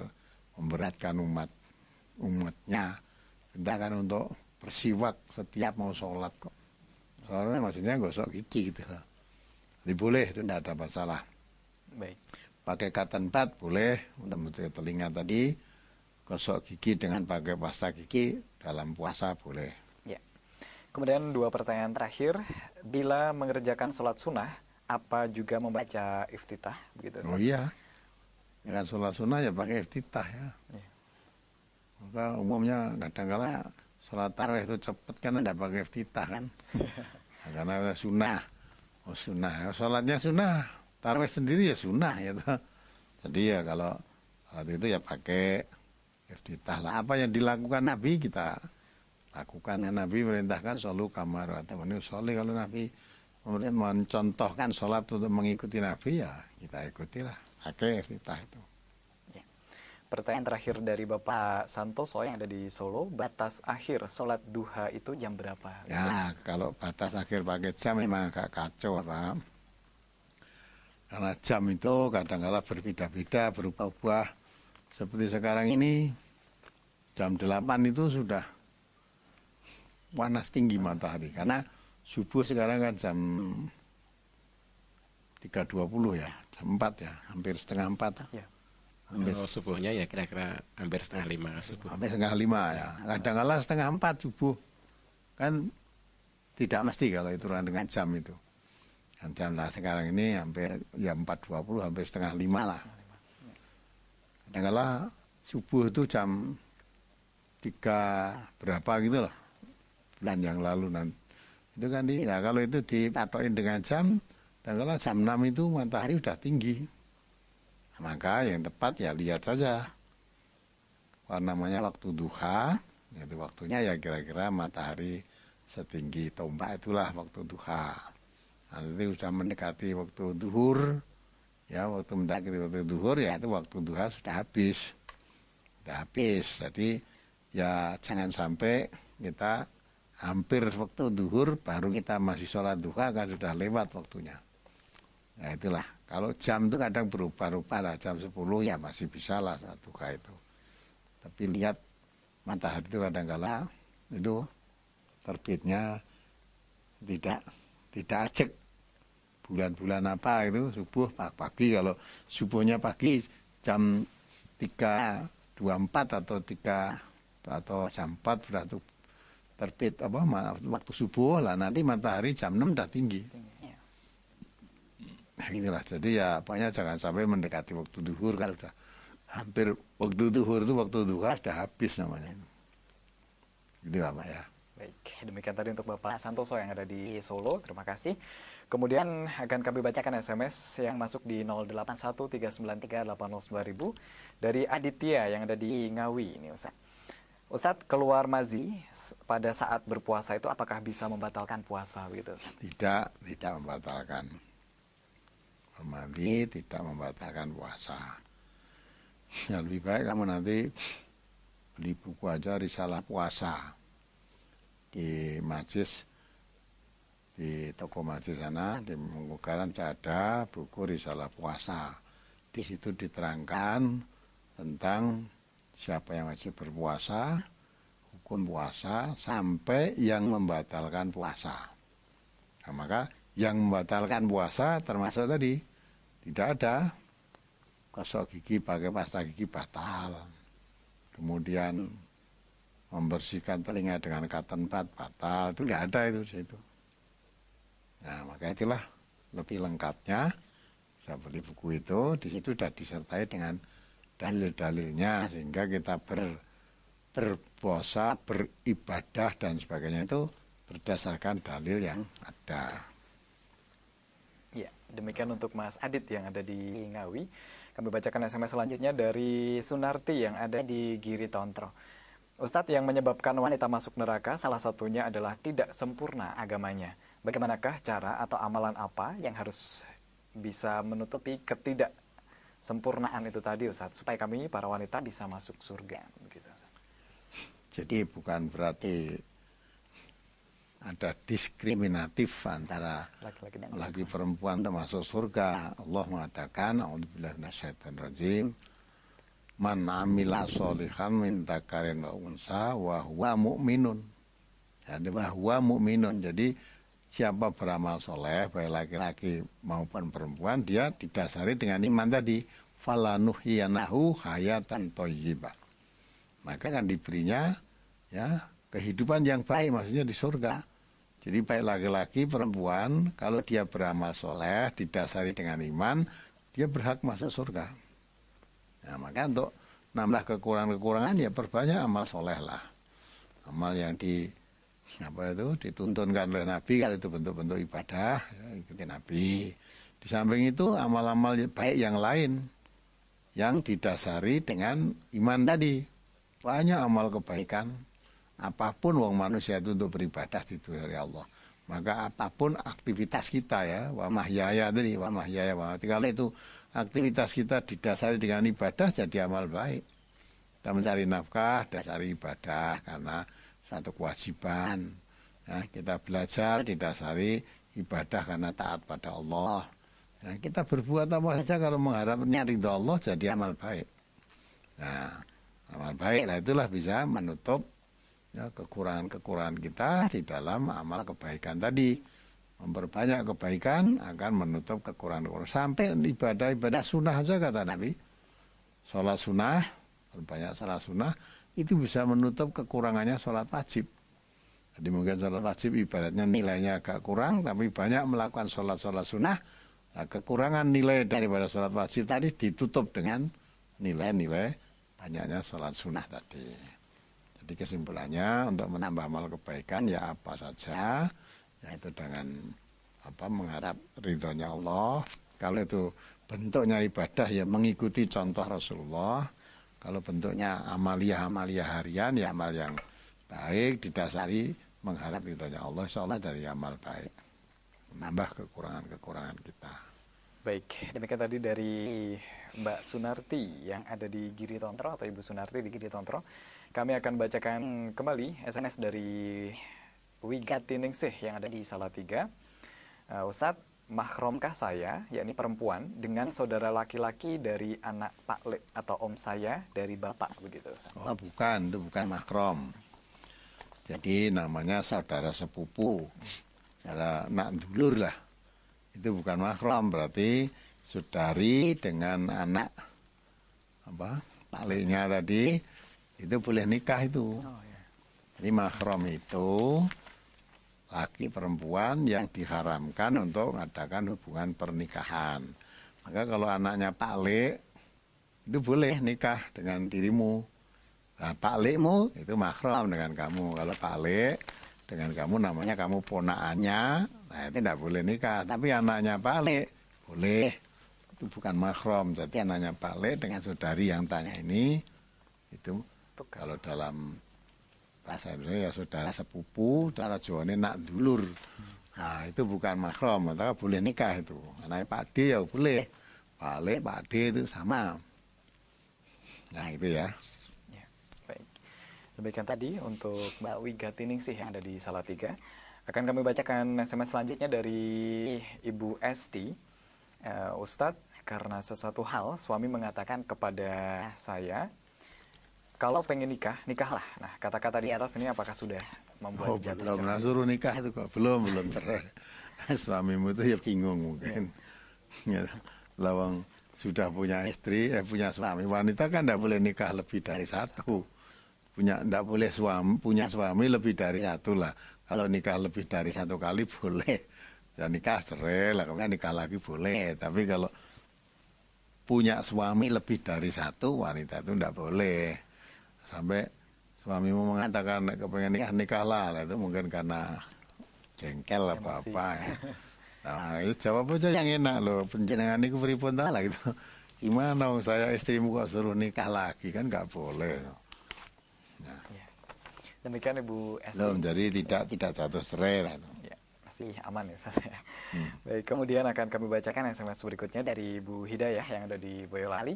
memberatkan umatnya. Kita kan untuk bersiwak setiap mau sholat kok. Soalnya maksudnya gosok gigi gitu loh. Jadi boleh, itu tidak ada masalah. Baik. Pakai cotton pad boleh, untuk telinga tadi. Gosok gigi dengan pakai pasta gigi dalam puasa boleh. Ya. Kemudian 2 pertanyaan terakhir, bila mengerjakan sholat sunnah, apa juga membaca iftitah? Begitu, Ustaz? Oh iya, ya kan sholat sunnah ya pakai iftitah ya. Ya. Maka umumnya kadang-kala sholat tarawih itu cepat kan tidak pakai iftitah kan. Nah, karena sunnah. Oh sunnah, sholatnya sunnah. Tarawih sendiri ya sunnah ya. Jadi ya kalau waktu itu ya pakai iftitah lah. Apa yang dilakukan Nabi kita lakukan. Nabi merintahkan solu kamar atau sholli. Kalau Nabi mencontohkan sholat untuk mengikuti Nabi ya kita ikutilah. Pakai iftitah itu. Ya. Pertanyaan terakhir dari Bapak Santoso yang ada di Solo, batas akhir sholat duha itu jam berapa? Ya kalau batas akhir pakai jam memang agak kacau Pak. Karena jam itu kadang-kala berbeda-beda, berubah-ubah. Seperti sekarang ini, jam 8 itu sudah panas tinggi matahari. Karena subuh sekarang kan jam 3.20 ya, jam 4 ya, hampir setengah 4. Ya. Hampir, Subuhnya ya kira-kira hampir setengah 5 subuh. hampir setengah 5 ya. Kadang-kala setengah 4 subuh. Kan tidak mesti kalau itu dengan jam itu. Jam lah sekarang ini hampir ya 4.20 hampir setengah 5 lah. Kadang-kala subuh itu jam 3 berapa gitu loh. Bulan yang lalu nanti. Itu kan nah kalau itu dipatokin dengan jam, kadang-kala jam 6 itu matahari udah tinggi. Nah, maka yang tepat ya lihat saja. Kalau namanya waktu duha, itu waktunya ya kira-kira matahari setinggi tombak itulah waktu duha. Nanti sudah mendekati waktu duhur, ya waktu mendekati waktu duhur ya itu waktu duha sudah habis. Sudah habis, jadi ya jangan sampai kita hampir waktu duhur baru kita masih sholat duha kan sudah lewat waktunya. Nah itulah, kalau jam itu kadang berubah-ubah lah, jam 10 ya masih bisa lah sholat duha itu. Tapi lihat matahari itu kadang-kala itu terbitnya tidak ajak. Bulan-bulan apa itu subuh pagi, kalau subuhnya pagi jam 3.24 atau jam 4 sudah terbit apa waktu subuh lah, nanti matahari jam 6 udah tinggi. Ya. Nah inilah, jadi ya pokoknya jangan sampai mendekati waktu duhur, kalau udah hampir waktu duhur itu waktu duha sudah habis namanya. Gitu Pak ya. Baik, demikian tadi untuk Bapak Santoso yang ada di Solo. Terima kasih. Kemudian akan kami bacakan SMS yang masuk di 081393809000 dari Aditya yang ada di Ngawi ini, Ustaz. Ustaz, keluar mazi pada saat berpuasa itu apakah bisa membatalkan puasa begitu, Ustaz? Tidak membatalkan. Mandi tidak membatalkan puasa. Ya lebih baik kamu nanti beli buku aja Risalah Puasa di majlis, di toko majlis sana, di Mangkugaran ada buku Risalah Puasa. Di situ diterangkan tentang siapa yang wajib berpuasa, hukum puasa, sampai yang membatalkan puasa. Nah, maka yang membatalkan puasa termasuk tadi, tidak ada gosok gigi pakai pasta gigi batal. Kemudian membersihkan telinga dengan cotton pad batal, itu tidak ada itu di situ. Nah, maka itulah lebih lengkapnya. Bisa beli buku itu, di situ sudah disertai dengan dalil-dalilnya, sehingga kita berpuasa, beribadah dan sebagainya itu berdasarkan dalil yang ada. Ya, demikian untuk Mas Adit yang ada di Ngawi. Kami bacakan SMS selanjutnya dari Sunarti yang ada di Giri Tontro. Ustadz, yang menyebabkan wanita masuk neraka salah satunya adalah tidak sempurna agamanya. Bagaimanakah cara atau amalan apa yang harus bisa menutupi ketidaksempurnaan itu tadi, Ustadz, supaya kami para wanita bisa masuk surga? Begitu, Ustadz. Jadi bukan berarti ada diskriminatif antara Laki-laki dan laki perempuan termasuk surga. Allah mengatakan, a'udzubillahi minasyaitonirrajim, man amila sholihan min dzakarin wa unsa wa huwa mu'minun. Jadi wa huwa mu'minun. Jadi siapa beramal soleh, baik laki-laki maupun perempuan, dia didasari dengan iman tadi. Falanuhyiyanahu hayatan thayyibah. Maka kan diberinya ya kehidupan yang baik, maksudnya di surga. Jadi baik laki-laki perempuan, kalau dia beramal soleh didasari dengan iman, dia berhak masuk surga. Nah, maka untuk nambah kekurangan-kekurangan ya perbanyak amal soleh lah. Amal yang dituntunkan oleh Nabi, kalau itu bentuk-bentuk ibadah, ya, ikuti Nabi. Di samping itu amal-amal baik yang lain yang didasari dengan iman tadi. Banyak amal kebaikan. Apapun wong manusia itu untuk beribadah itu dari Allah. Maka apapun aktivitas kita ya, wa mahyaya tadi, wa mahyaya wa mati. Kalau itu aktivitas kita didasari dengan ibadah jadi amal baik. Kita mencari nafkah dasari ibadah karena satu kewajiban. Ya, kita belajar didasari ibadah karena taat pada Allah. Ya, kita berbuat apa saja kalau mengharapnya ridha Allah jadi amal baik. Nah, amal baik lah itulah bisa menutup ya, kekurangan-kekurangan kita di dalam amal kebaikan tadi. Memperbanyak kebaikan akan menutup kekurangan-kekurangan. Sampai ibadah-ibadah sunnah aja kata Nabi. Sholat sunnah, berbanyak sholat sunnah, itu bisa menutup kekurangannya sholat wajib. Jadi mungkin sholat wajib ibaratnya nilainya agak kurang, tapi banyak melakukan sholat-sholat sunnah. Nah, kekurangan nilai daripada sholat wajib tadi ditutup dengan nilai-nilai banyaknya sholat sunnah tadi. Jadi kesimpulannya untuk menambah amal kebaikan ya apa saja, yaitu dengan mengharap ridhonya Allah. Kalau itu bentuknya ibadah ya mengikuti contoh Rasulullah. Kalau bentuknya amalia-amalia harian ya amal yang baik didasari mengharap ridhonya Allah, insya Allah dari amal baik. Menambah kekurangan-kekurangan kita. Baik, demikian tadi dari Mbak Sunarti yang ada di Giri Tontro atau Ibu Sunarti di Giri Tontro. Kami akan bacakan kembali SMS dari Wigati Ningsih yang ada di Salatiga. Ustadz, mahromkah saya, yakni perempuan, dengan saudara laki-laki dari anak Pak Le atau om saya dari bapak begitu? Ustadz? Oh bukan, itu bukan mahrom. Jadi namanya saudara sepupu, saudara nak dulur lah. Itu bukan mahram, berarti saudari dengan anak Pak Le-nya tadi itu boleh nikah itu. Oh, ya. Jadi mahram itu laki perempuan yang diharamkan untuk mengadakan hubungan pernikahan. Maka kalau anaknya Pak Le itu boleh nikah dengan dirimu. Nah, Pak Le-mu itu mahram dengan kamu. Kalau Pak Le dengan kamu namanya kamu ponakannya, nah itu tidak boleh nikah. Tapi anaknya Pak Le boleh. Itu bukan mahram. Jadi anaknya Pak Le dengan saudari yang tanya ini itu kalau dalam bahasa Indonesia ya saudara sepupu, saudara Jawa ini nak dulur. Nah itu bukan mahram, maka boleh nikah itu. Anaknya Pak D ya boleh. Pak Le, Pak D itu sama. Nah itu ya. Ya, baik. Demikian tadi untuk Mbak Wigati Ningsih yang ada di Salatiga. Akan kami bacakan SMS selanjutnya dari Ibu Esti. Ustadz, karena sesuatu hal suami mengatakan kepada saya, kalau pengen nikah, nikahlah. Nah, kata-kata di atas ini apakah sudah membuat jatuh belum pernah suruh nikah itu kok. Belum cerai. Suamimu itu ya bingung mungkin. Ya. Lawang sudah punya istri, punya suami. Wanita kan tidak boleh nikah lebih dari satu. Tidak boleh punya suami lebih dari satu lah. Kalau nikah lebih dari satu kali boleh. Ya nikah cerai lah, kemudian nikah lagi boleh. Tapi kalau punya suami lebih dari satu, wanita itu tidak boleh. Sampai suamimu mengatakan kepengen nikahlah, itu mungkin karena jengkel apa-apa ya. Nah, itu jawab aja yang enak loh, penjenengan itu pripun lah gitu. Gimana saya istrimu kok suruh nikah lagi, kan nggak boleh. Ya. Demikian Ibu Esti. Loh, jadi tidak jatuh cerai lah. Ya, masih aman ya Ustaz. Baik, kemudian akan kami bacakan SMS berikutnya dari Ibu Hidayah yang ada di Boyolali.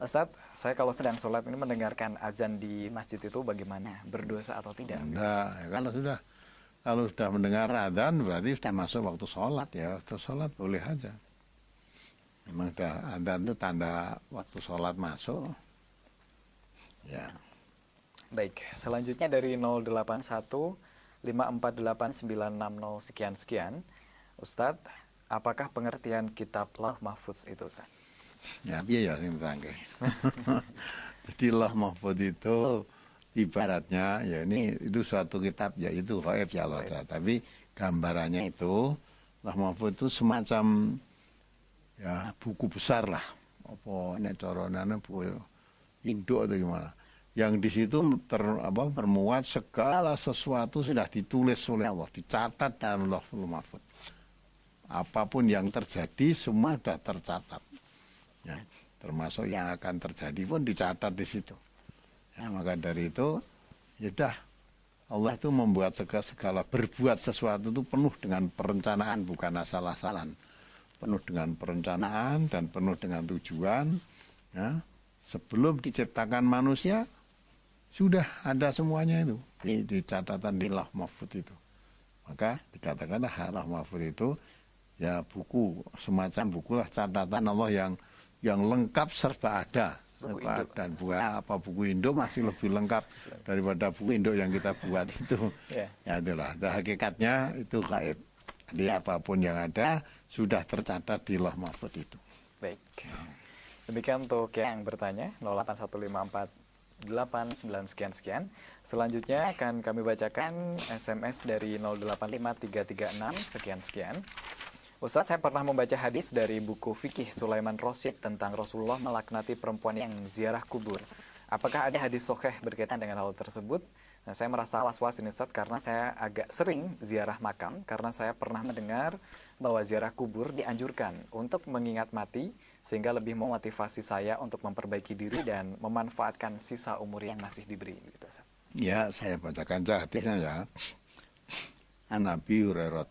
Ustaz, saya kalau sedang sholat ini mendengarkan azan di masjid itu bagaimana? Berdosa atau tidak? Enggak, ya, kalau sudah mendengar azan berarti sudah masuk waktu sholat ya. Waktu sholat boleh aja. Memang sudah azan itu tanda waktu sholat masuk. Ya. Baik, selanjutnya dari 081 548 960 sekian-sekian. Ustadz, apakah pengertian kitab Lauh Mahfuz itu, Ustaz? Ya, biaya yang terangkai. Jadi Lauh Mahfuz itu ibaratnya ya itu suatu kitab ya itu gaib ya Allah. Tapi gambarannya itu Lauh Mahfuz itu semacam ya buku besar lah. Apa nek carane buku induk atau gimana? Yang di situ termuat segala sesuatu sudah ditulis oleh Allah, dicatat dalam Lauhul Mahfuz. Apapun yang terjadi semua sudah tercatat. Ya, termasuk yang akan terjadi pun dicatat di situ. Ya, maka dari itu, ya udah Allah itu membuat segala berbuat sesuatu itu penuh dengan perencanaan, bukan asal-asalan. Penuh dengan perencanaan dan penuh dengan tujuan. Ya, sebelum diciptakan manusia, sudah ada semuanya itu di catatan di Lauh Mahfuz itu. Maka dikatakanlah Lauh Mahfuz itu ya buku, semacam buku lah catatan Allah yang lengkap serba ada. Dan buku induk masih lebih lengkap daripada buku induk yang kita buat itu. Ya itulah, hakikatnya itu gaib. Jadi apapun yang ada sudah tercatat di Lauh Mahfuz itu. Baik. Demikian untuk yang bertanya 08154 89 sekian-sekian. Selanjutnya akan kami bacakan SMS dari 085336 sekian-sekian. Ustadz, saya pernah membaca hadis dari buku Fikih Sulaiman Rosyid tentang Rasulullah melaknati perempuan yang ziarah kubur. Apakah ada hadis sahih berkaitan dengan hal tersebut? Nah, saya merasa was-was ini Ustadz karena saya agak sering ziarah makam karena saya pernah mendengar bahwa ziarah kubur dianjurkan untuk mengingat mati sehingga lebih memotivasi saya untuk memperbaiki diri dan memanfaatkan sisa umur yang masih diberi. Gitu, Ustadz. Ya, saya bacakan hadisnya ya. An Abi Hurairah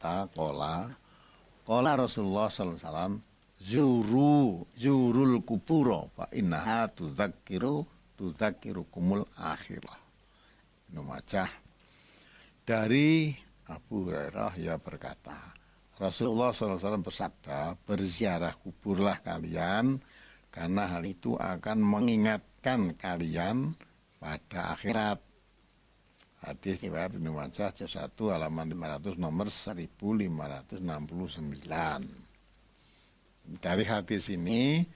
qala Rasulullah sallallahu alaihi wasallam zurul kuburo fa innaha tudzakirukumul akhirah. Numacah dari Abu Hurairah ya berkata, Rasulullah SAW bersabda, berziarah kuburlah kalian karena hal itu akan mengingatkan kalian pada akhirat. Hadis riwayat Ibnu Majah juz 1 halaman 500 nomor 1569. Dari hadis ini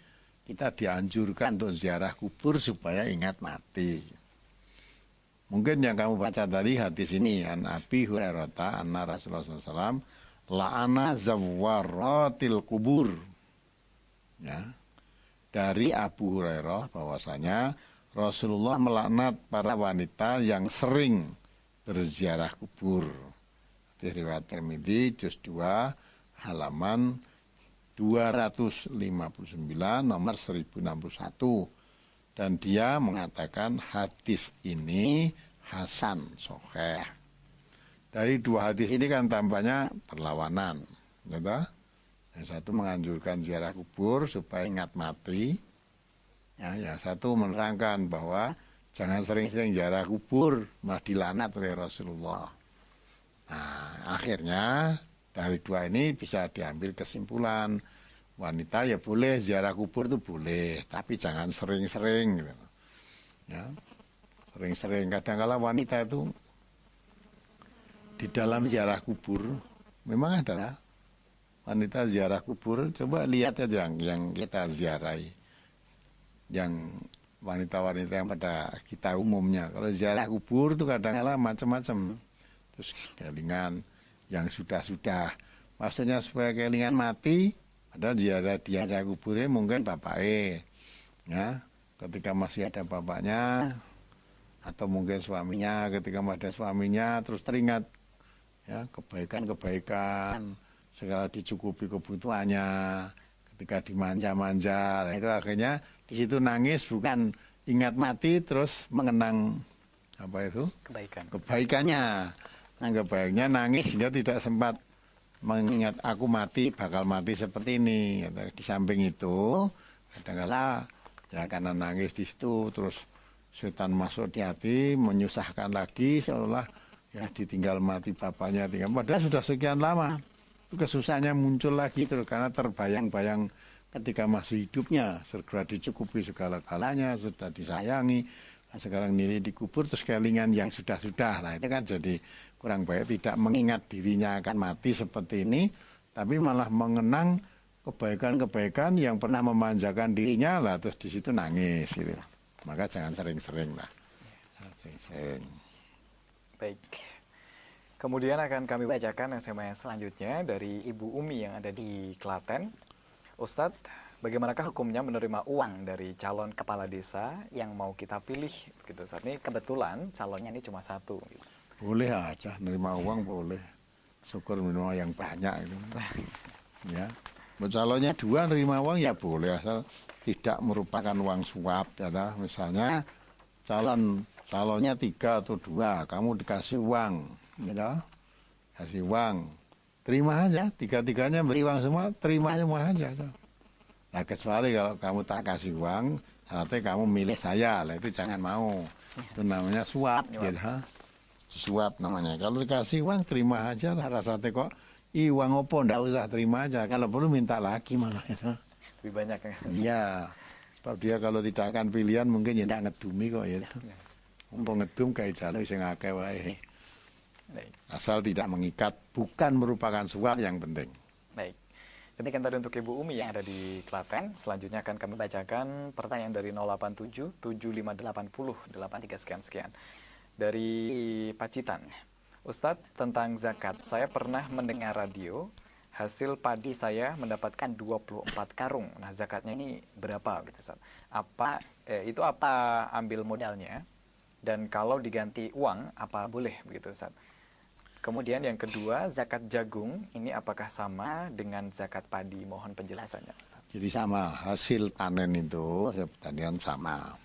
kita dianjurkan untuk ziarah kubur supaya ingat mati. Mungkin yang kamu baca tadi hadis ini an Abi Hurairah anna Rasulullah SAW la'ana zawwaratil kubur. Ya. Dari Abu Hurairah bahwasanya Rasulullah melaknat para wanita yang sering berziarah kubur. Di riwayat Tirmidzi juz 2 halaman 259 nomor 1061. Dan dia mengatakan hadis ini hasan sahih. Dari dua hadis ini kan tampaknya perlawanan, gitu? Yang satu menganjurkan ziarah kubur supaya ingat mati. Ya, yang satu menerangkan bahwa jangan sering-sering ziarah kubur, malah dilaknat oleh Rasulullah. Nah, akhirnya dari dua ini bisa diambil kesimpulan wanita ya boleh ziarah kubur itu boleh, tapi jangan sering-sering. Gitu. Ya, sering-sering. Kadang-kala wanita itu di dalam ziarah kubur memang ada wanita ziarah kubur. Coba lihat aja yang kita ziarahi, yang wanita-wanita yang pada kita umumnya. Kalau ziarah kubur itu kadang-kala macam-macam. Terus kelingan yang sudah-sudah, maksudnya supaya kelingan mati. Ada ziarah kuburnya mungkin bapaknya, ya. Ketika masih ada bapaknya, atau mungkin suaminya. Ketika masih ada suaminya, terus teringat ya kebaikan-kebaikan, segala dicukupi kebutuhannya. ketika dimanja-manja, itu akhirnya di situ nangis bukan ingat mati terus mengenang apa itu kebaikannya. Nah, kebaikannya nangis dia tidak sempat mengingat aku mati bakal mati seperti ini. Di samping itu kadang-kala ya karena nangis di situ terus setan masuk di hati menyusahkan lagi seolah ya ditinggal mati bapaknya tinggal padahal sudah sekian lama. Kesusahannya muncul lagi terus karena terbayang-bayang ketika masih hidupnya segera dicukupi segala-galanya, sudah disayangi, sekarang nilai dikubur terus kelingan yang sudah-sudah. Nah itu kan jadi kurang baik, tidak mengingat dirinya akan mati seperti ini, tapi malah mengenang kebaikan-kebaikan yang pernah memanjakan dirinya lah, terus di situ nangis gitu. Maka jangan sering-sering lah. Sering-sering. Baik. Kemudian akan kami bacakan SMS selanjutnya dari Ibu Umi yang ada di Klaten. Ustadz, bagaimanakah hukumnya menerima uang dari calon kepala desa yang mau kita pilih? Gitu. Saat ini kebetulan calonnya ini cuma satu. Gitu. Boleh aja, nerima uang boleh. Syukur menerima yang banyak itu. Ya, calonnya 2 nerima uang ya boleh, asal tidak merupakan uang suap. Ya, misalnya calonnya 3 atau 2, kamu dikasih uang. Gitu, kasih uang, terima aja, 3-3-nya beri uang semua, terima semua aja. Nah kecuali kalau kamu tak kasih uang, nanti kamu milih saya, lah itu jangan mau, itu namanya suap, gitu. Suap namanya. Kalau dikasih uang terima aja lah, rasanya kok, uang opo ndak usah terima aja, kalau perlu minta lagi malah itu. Lebih banyak ya? Iya, sebab dia kalau tidak akan pilihan mungkin ya tidak ngedumi kok ya. Untuk ngedum kayak jalan sing akeh wae. Baik. Asal tidak mengikat, bukan merupakan suap yang penting. Baik. Demikian tadi untuk Ibu Umi yang ada di Klaten. Selanjutnya akan kami bacakan pertanyaan dari 087 7580 83 sekian. Dari Pacitan. Ustadz, tentang zakat, saya pernah mendengar radio, hasil padi saya mendapatkan 24 karung. Nah, zakatnya ini berapa gitu, Ustadz? Itu apa ambil modalnya? Dan kalau diganti uang, apa boleh begitu, Ustadz? Kemudian yang kedua, zakat jagung ini apakah sama dengan zakat padi? Mohon penjelasannya, Ustaz. Jadi sama, hasil panen itu tadian sama.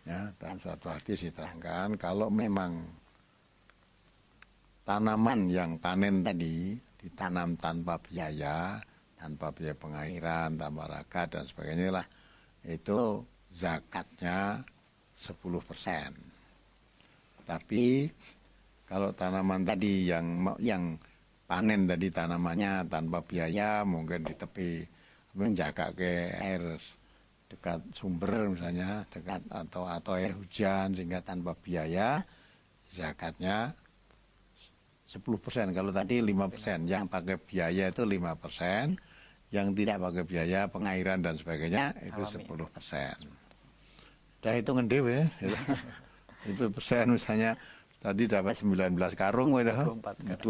Ya, dalam suatu hadis diterangkan kalau memang tanaman yang panen tadi ditanam tanpa biaya pengairan, tanpa raga dan sebagainya lah, itu zakatnya 10%. Tapi kalau tanaman tadi yang panen tadi tanamannya tanpa biaya, mungkin di tepi menjaga ke air dekat sumber misalnya, dekat atau air hujan sehingga tanpa biaya, zakatnya 10%. Kalau tadi 5%, yang pakai biaya itu 5%, yang tidak pakai biaya pengairan dan sebagainya itu 10%. Udah hitungan dewe, 10% misalnya. Tadi dapat 19 karung, 24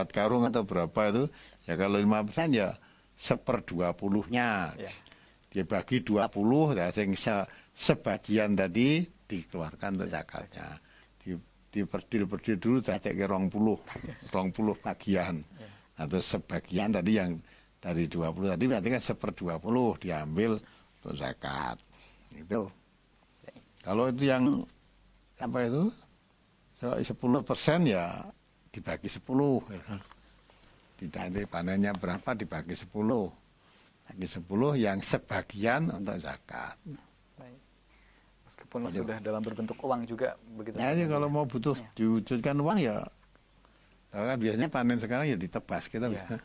karung atau berapa itu. Ya kalau 5% ya 1/20-nya. Ya. Dia bagi 20, ya, sebagian tadi dikeluarkan untuk zakatnya. Diperdil dulu, tak ke 20 bagian. Atau sebagian tadi yang dari 20 tadi berarti kan 1/20 diambil untuk zakat. Itu. Kalau itu yang apa itu? 10% ya dibagi 10. Tidak ada panennya berapa dibagi 10. Bagi 10 yang sebagian untuk zakat. Baik. Meskipun sudah dalam berbentuk uang juga begitu. Ya, kalau mau butuh diwujudkan uang ya kan biasanya panen sekarang ya ditebas kita ya,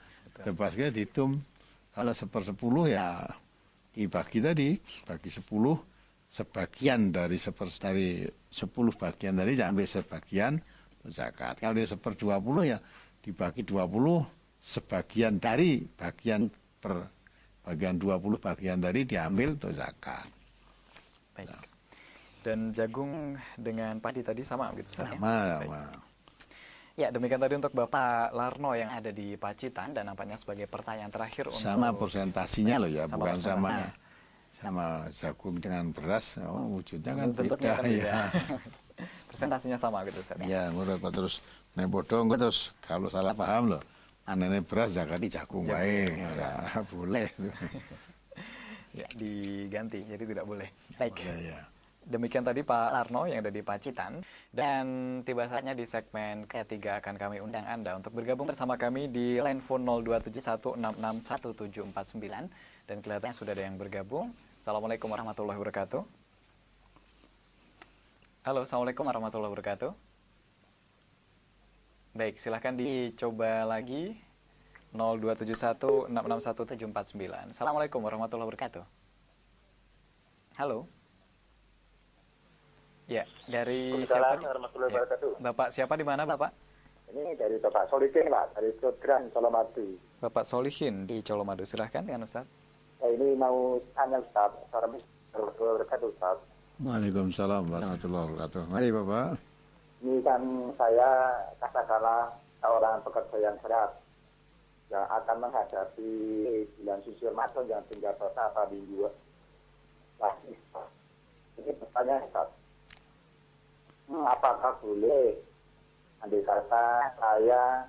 tebas kita dihitung. Kalau 1/10 ya dibagi tadi, bagi 10. Sebagian dari 10 bagian tadi diambil sebagian untuk zakat. Kalau dia 1/20 ya dibagi 20, sebagian dari bagian 20 bagian tadi diambil untuk zakat. Baik. Dan jagung dengan padi tadi sama gitu, sama. Ya, demikian tadi untuk Bapak Larno yang ada di Pacitan dan nampaknya sebagai pertanyaan terakhir sama persentasinya loh ya, bukan sama jagung dengan beras, wujudnya kan beda. Ya. Presentasinya sama gitu, Ustaz. Ya, menurut terus nek bodoh terus kalau salah paham loh. anane beras zakati jagung wae. Ora boleh itu. Ya, diganti, jadi tidak boleh. Baik. Boleh, ya. Demikian tadi Pak Larno yang ada di Pacitan. Dan tiba saatnya di segmen ketiga akan kami undang Anda untuk bergabung bersama kami di line phone 0271661749. Dan kelihatannya sudah ada yang bergabung. Assalamualaikum warahmatullahi wabarakatuh. Halo, Assalamualaikum warahmatullahi wabarakatuh. Baik, silahkan dicoba lagi. 0271661749. Assalamualaikum warahmatullahi wabarakatuh. Halo. Ya, dari siapa? Warahmatullahi Ya. wabarakatuh. Bapak siapa di mana, Bapak? Ini dari Bapak Solikin, Pak, dari Sodran, Colomadu. Bapak Solihin di Colomadu. Silahkan dengan Ustaz. Ini mau tanya Ustaz, Assalamualaikum wabarakatuh Ustaz. Waalaikumsalam warahmatullahi wabarakatuh. Mari Bapak. Ini kan saya katakanlah seorang pekerja yang berat yang akan menghadapi bulan suci Ramadan yang tinggal beberapa minggu lagi. Ini pertanyaan Ustaz. Apakah boleh andai kata saya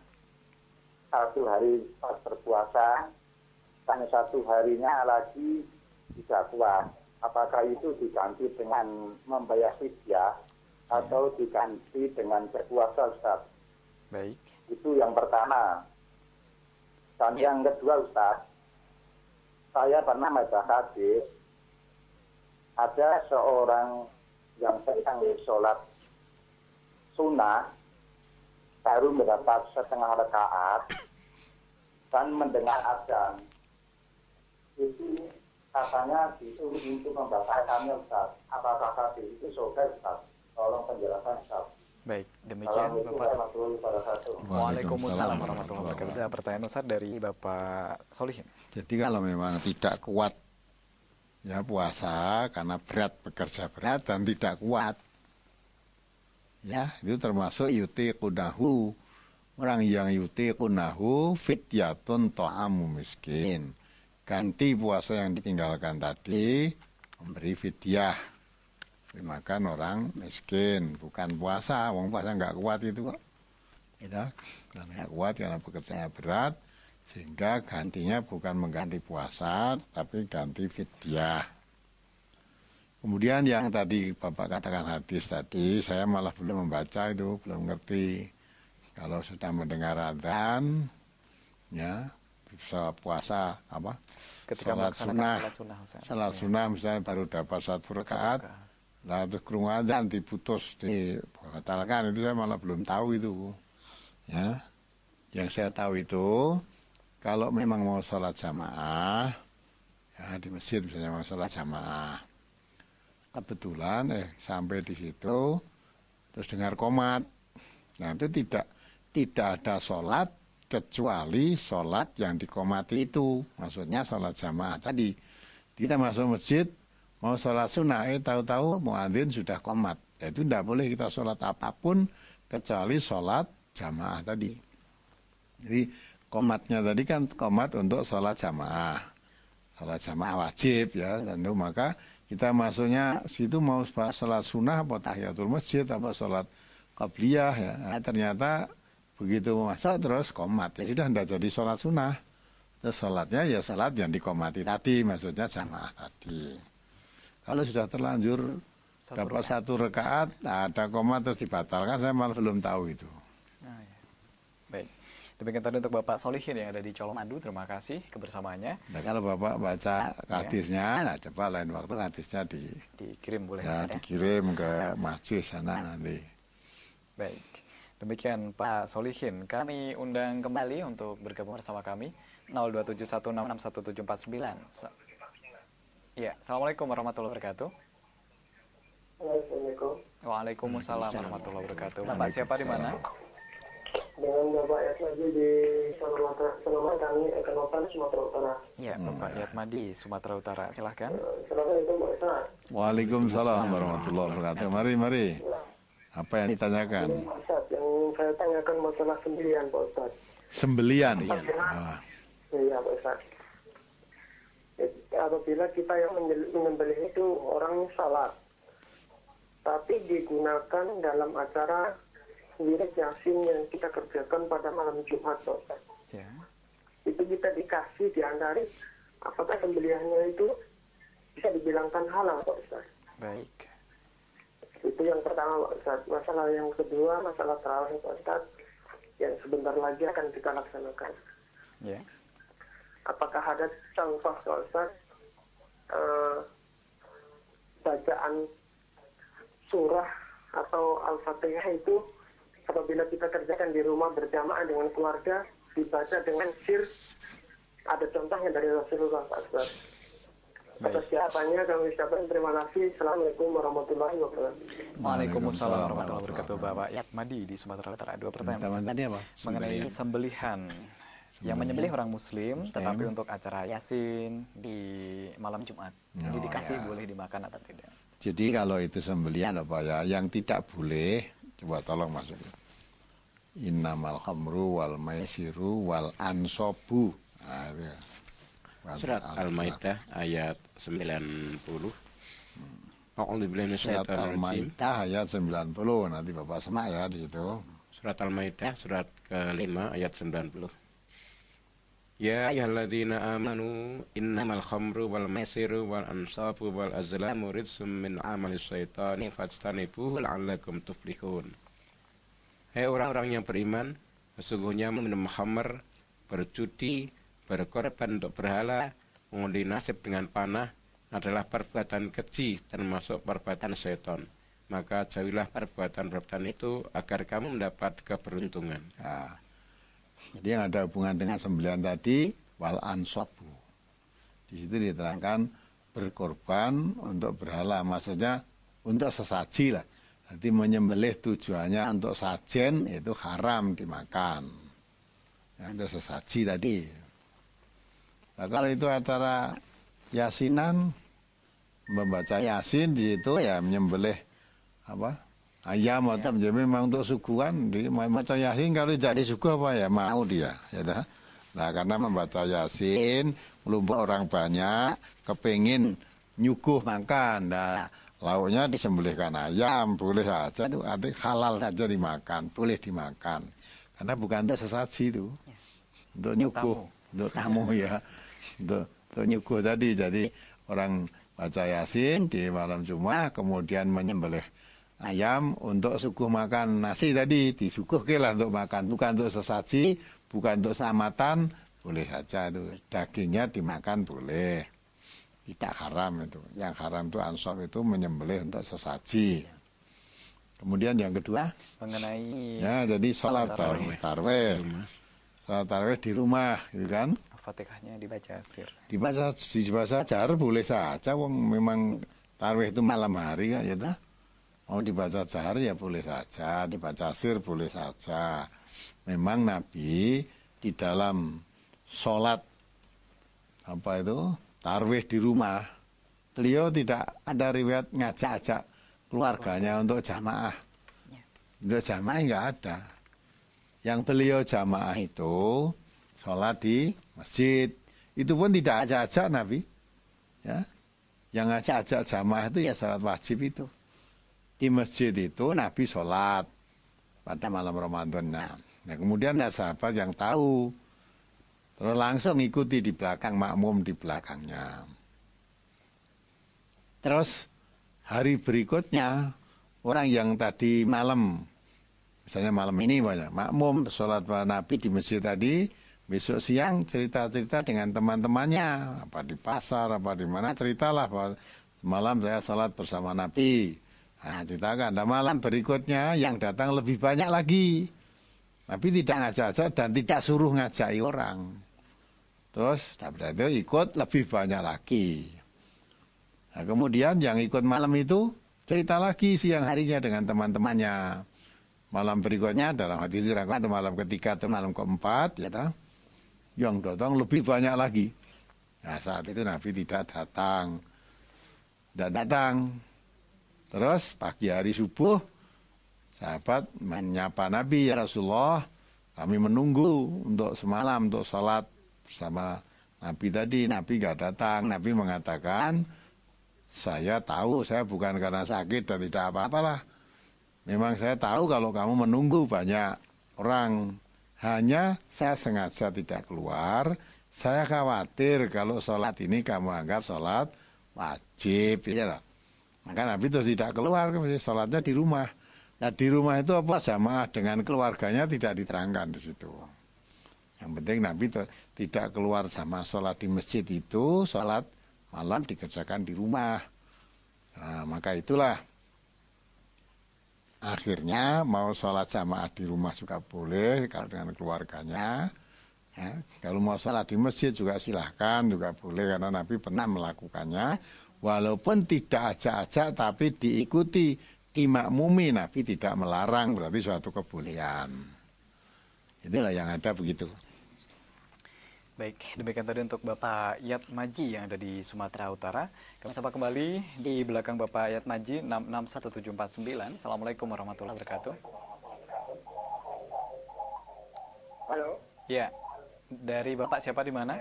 satu hari pas berpuasa, hanya satu harinya lagi tidak kuat, apakah itu diganti dengan membayar fidyah atau diganti dengan berpuasa, Ustaz? Baik. Itu yang pertama. Dan yang kedua, Ustaz, saya pernah membaca hadis, ada seorang yang sedang sholat sunnah, baru mendapat setengah rakaat dan mendengar azan. Itu katanya disuruh untuk membatalkannya, Ustaz. Apakah hadis itu sahih, Ustaz? Tolong penjelasan, Ustaz. Baik, demikian Assalamualaikum Bapak. warahmatullahi wabarakatuh. Waalaikumsalam warahmatullahi wabarakatuh. Ada pertanyaan Ustaz dari Bapak Solihin. Jadi kalau memang tidak kuat ya puasa karena berat, bekerja berat dan tidak kuat, ya itu termasuk yutiqunahu. Orang yang yutiqunahu fidyatun ta'amu miskin. Ganti puasa yang ditinggalkan tadi, memberi fidyah, dimakan orang miskin, bukan puasa. Wong puasa nggak kuat itu kok. Gitu. Karena nggak kuat karena bekerjanya berat, sehingga gantinya bukan mengganti puasa, tapi ganti fidyah. Kemudian yang tadi Bapak katakan hadis tadi, saya malah belum membaca itu, belum ngerti. Kalau sudah mendengar adzan, ya bisa puasa apa? Ketika Salat melaksanakan sunnah. salat sunnah, Ustaz. Salat sunnah misalnya baru dapat satu rakaat, lalu kerungu adzan diputus, dibatalkan, itu saya malah belum tahu itu. Ya, yang saya tahu itu kalau memang mau sholat jamaah, ya di masjid misalnya mau sholat jamaah, kebetulan sampai di situ terus dengar qomat, nah itu tidak ada sholat kecuali sholat yang dikomati itu, maksudnya sholat jamaah tadi. Kita masuk masjid mau sholat sunnah, tahu-tahu muadzin sudah qomat, ya itu tidak boleh kita sholat apapun kecuali sholat jamaah tadi. Jadi qomatnya tadi kan qomat untuk sholat jamaah wajib ya, tentu maka kita masuknya situ mau sholat sunnah apa tahiyatul masjid apa sholat qabliyah ya. Nah, ternyata begitu masuk terus qomat, ya sudah tidak jadi sholat sunnah. Terus sholatnya ya sholat yang dikomati tadi, maksudnya jamaah tadi. Kalau sudah terlanjur dapat satu rakaat, ada qomat terus dibatalkan, saya malah belum tahu itu. Nah, ya. Baik. Demikian tadi untuk Bapak Solihin yang ada di Colomadu. Terima kasih kebersamaannya. Nah, kalau Bapak baca hadisnya, nah coba lain waktu hadisnya Dikirim boleh ya, Ustaz, ya? dikirim ke masjid sana nanti. Baik. Demikian Pak Solihin. Kami undang kembali untuk bergabung bersama kami. 0271661749. Ya, Assalamualaikum warahmatullahi wabarakatuh. Assalamualaikum. Waalaikumsalam warahmatullahi wabarakatuh. Bapak siapa di mana? Dengan Bapak Yatmadi di Kalimantan, Sumatera Utara. Ya, Bapak Yatmadi, Sumatera Utara. Silahkan. Assalamualaikum Pak Ustaz. Waalaikumsalam warahmatullahi wabarakatuh. Mari. Apa yang ditanyakan? Pak Ustaz, yang saya tanyakan masalah sembelian Pak Ustaz. Sembelian. Iya Pak Ustaz. Apabila kita yang menyembelih itu orang salat, tapi digunakan dalam acara wirid Yasin yang kita kerjakan pada malam Jumat Pak Ustaz. Ya. Itu kita dikasih diantari, apakah sembelihannya itu bisa dibilangkan halal Pak Ustaz? Baik. Itu yang pertama Pak Ustaz. Masalah yang kedua, masalah tarawih Pak Ustaz, yang sebentar lagi akan kita laksanakan. Ya. Apakah ada contoh Pak Ustaz, bacaan surah atau Al-Fatihah itu apabila kita kerjakan di rumah berjamaah dengan keluarga, dibaca dengan sir, ada contohnya dari Rasulullah Pak Ustaz. Atas jawabannya kami ucapkan terima kasih. Assalamualaikum warahmatullahi wabarakatuh. Waalaikumsalam warahmatullahi wabarakatuh. Bapak Yatmadi di Sumatera Utara. Dua pertanyaan Teman tadi apa? mengenai sembelihan yang menyembelih orang muslim, tetapi untuk acara Yasin di malam Jumat. Ini Oh, dikasih ya. boleh dimakan atau tidak? Jadi kalau itu sembelihan apa ya, yang tidak boleh, coba tolong masuknya. Innamal khamru wal maisiru wal ansobu. Nah, itu ya. Surat Al-Maidah ayat 90. A'udzubillahi Surat minasyaitonir rajim. Al-Maidah ayat 90. Nanti Bapak semak ya di situ. Surat Al-Maidah surat ke-5 ayat 90. Ya ayyuhalladzina amanu innamal khamru wal maisiru wal ansabu wal azlamu rijsum min amalis syaitani fajtanibuhu la'allakum tuflihun. Hai orang-orang yang beriman, sesungguhnya minum khamr, berjudi, berkorban untuk berhala, mengundi nasib dengan panah adalah perbuatan keji termasuk perbuatan setan. Maka jauhilah perbuatan-perbuatan itu agar kamu mendapat keberuntungan. Nah, jadi yang ada hubungan dengan sembelihan tadi wal ansobu. Di situ diterangkan berkorban untuk berhala, maksudnya untuk sesaji lah. Nanti menyembelih tujuannya untuk sajen itu haram dimakan. Ya, untuk sesaji tadi. Nah, kalau itu acara yasinan, membaca yasin di situ ya menyembelih apa ayam atau jadi memang untuk suguhan. Di membaca yasin kalau jadi suguh apa ya mau dia, ya dah. Nah karena membaca yasin, kelompok orang banyak, kepingin nyuguh makan. Nah lauknya disembelihkan ayam, boleh saja itu artinya halal saja dimakan, boleh dimakan. Karena bukan untuk sesaji itu, untuk nyuguh, untuk tamu ya. Untuk nyuguh tadi, jadi orang baca yasin di malam Jumat, kemudian menyembelih ayam untuk suguh makan nasi tadi, disuguh lah untuk makan, bukan untuk sesaji, bukan untuk selamatan, boleh saja itu dagingnya dimakan boleh, tidak haram itu. Yang haram itu ansop itu menyembelih untuk sesaji. Kemudian yang kedua Mengenai ya jadi sholat tarwih, sholat tarwih di rumah, gitu kan? Fatihahnya dibaca sir. Dibaca jar boleh saja, wong memang tarwih itu malam hari ya dah. Mau dibaca jar ya boleh saja, dibaca sir boleh saja. Memang Nabi di dalam sholat apa itu tarwih di rumah, beliau tidak ada riwayat ngajak-ajak keluarganya untuk jamaah. Untuk jamaah enggak ada. Yang beliau jamaah itu sholat di masjid, itu pun tidak ajak-ajak Nabi. Ya, yang ajak-ajak jamaah itu ya sholat wajib itu. Di masjid itu Nabi sholat pada malam Ramadan. Nah, kemudian ada sahabat yang tahu, terus langsung ikuti di belakang, makmum di belakangnya. Terus hari berikutnya orang yang tadi malam, misalnya malam ini banyak makmum sholat Nabi di masjid tadi, besok siang cerita-cerita dengan teman-temannya, apa di pasar, apa di mana, ceritalah bahwa malam saya sholat bersama Nabi. Nah, ceritakan. Nah, malam berikutnya yang datang lebih banyak lagi. Nabi tidak ngajak-ngajak dan tidak suruh ngajaki orang. Terus setelah itu ikut lebih banyak lagi. Nah, kemudian yang ikut malam itu cerita lagi siang harinya dengan teman-temannya. Malam berikutnya dalam hati dirangkap atau malam ketiga atau malam keempat, ya toh, yang datang lebih banyak lagi. Nah, saat itu Nabi tidak datang. Tidak datang. Terus pagi hari subuh, sahabat menyapa Nabi, ya Rasulullah, kami menunggu untuk semalam, untuk sholat bersama Nabi tadi. Nabi nggak datang. Nabi mengatakan, saya tahu, saya bukan karena sakit dan tidak apa-apalah. Memang saya tahu kalau kamu menunggu banyak orang. Hanya saya sengaja tidak keluar. Saya khawatir kalau sholat ini kamu anggap sholat wajib, ya. Maka Nabi itu tidak keluar, sholatnya di rumah. Nah di rumah itu apa? Jamaah dengan keluarganya tidak diterangkan di situ. Yang penting Nabi tidak keluar sama sholat di masjid itu, sholat malam dikerjakan di rumah. Nah, maka itulah akhirnya mau sholat jamaah di rumah juga boleh kalau dengan keluarganya. Ya, kalau mau sholat di masjid juga silahkan, juga boleh karena Nabi pernah melakukannya. Walaupun tidak ajak-ajak tapi diikuti, dimakmumi, Nabi tidak melarang, berarti suatu kebolehan. Itulah yang ada begitu. Baik, demikian tadi untuk Bapak Yat Maji yang ada di Sumatera Utara. Kami sapa kembali di belakang Bapak Yat Maji 661749. Assalamualaikum warahmatullahi wabarakatuh. Halo. Ya, dari Bapak siapa di mana?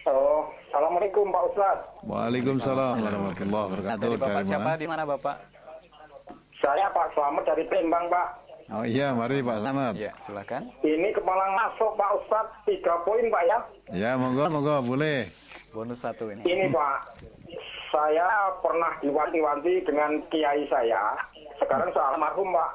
Oh, Assalamualaikum Pak Ustadz. Waalaikumsalam warahmatullahi wabarakatuh. Dari Bapak Dari siapa mana? di mana Bapak? Saya Pak Slamet dari Palembang, Pak. Oh iya, mari Pak Slamet. Ya, silakan. Ini kemalang masuk Pak Ustadz 3 poin Pak ya. Ya, monggo, boleh. Bonus 1 ini. Ini Pak, saya pernah diwanti-wanti dengan kiai saya. Sekarang saya almarhum Pak.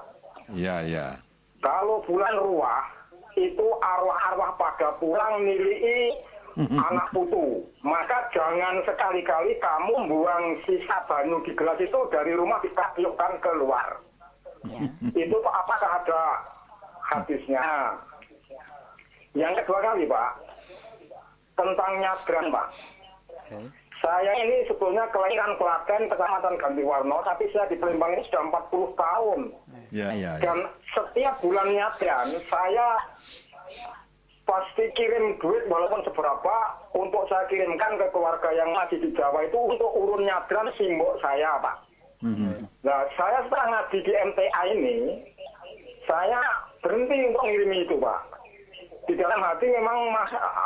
Iya. Kalau bulan ruah itu arwah-arwah pada pulang nilai anak putu. Maka jangan sekali-kali kamu buang sisa banyu di gelas itu dari rumah dikapyukkan keluar. Itu Pak, apakah ada hadisnya? Yang kedua kali Pak, tentang nyadran Pak. Saya ini sebetulnya kelahiran Klaten, Kecamatan Gantiwarno, tapi saya di Palembang ini sudah 40 tahun. Ya. Dan setiap bulan nyadran, saya pasti kirim duit walaupun seberapa untuk saya kirimkan ke keluarga yang masih di Jawa itu untuk urun nyadran simbok saya Pak. Nah saya setelah ngaji di MTA ini, saya berhenti untuk ngirimi itu Pak. Di dalam hati memang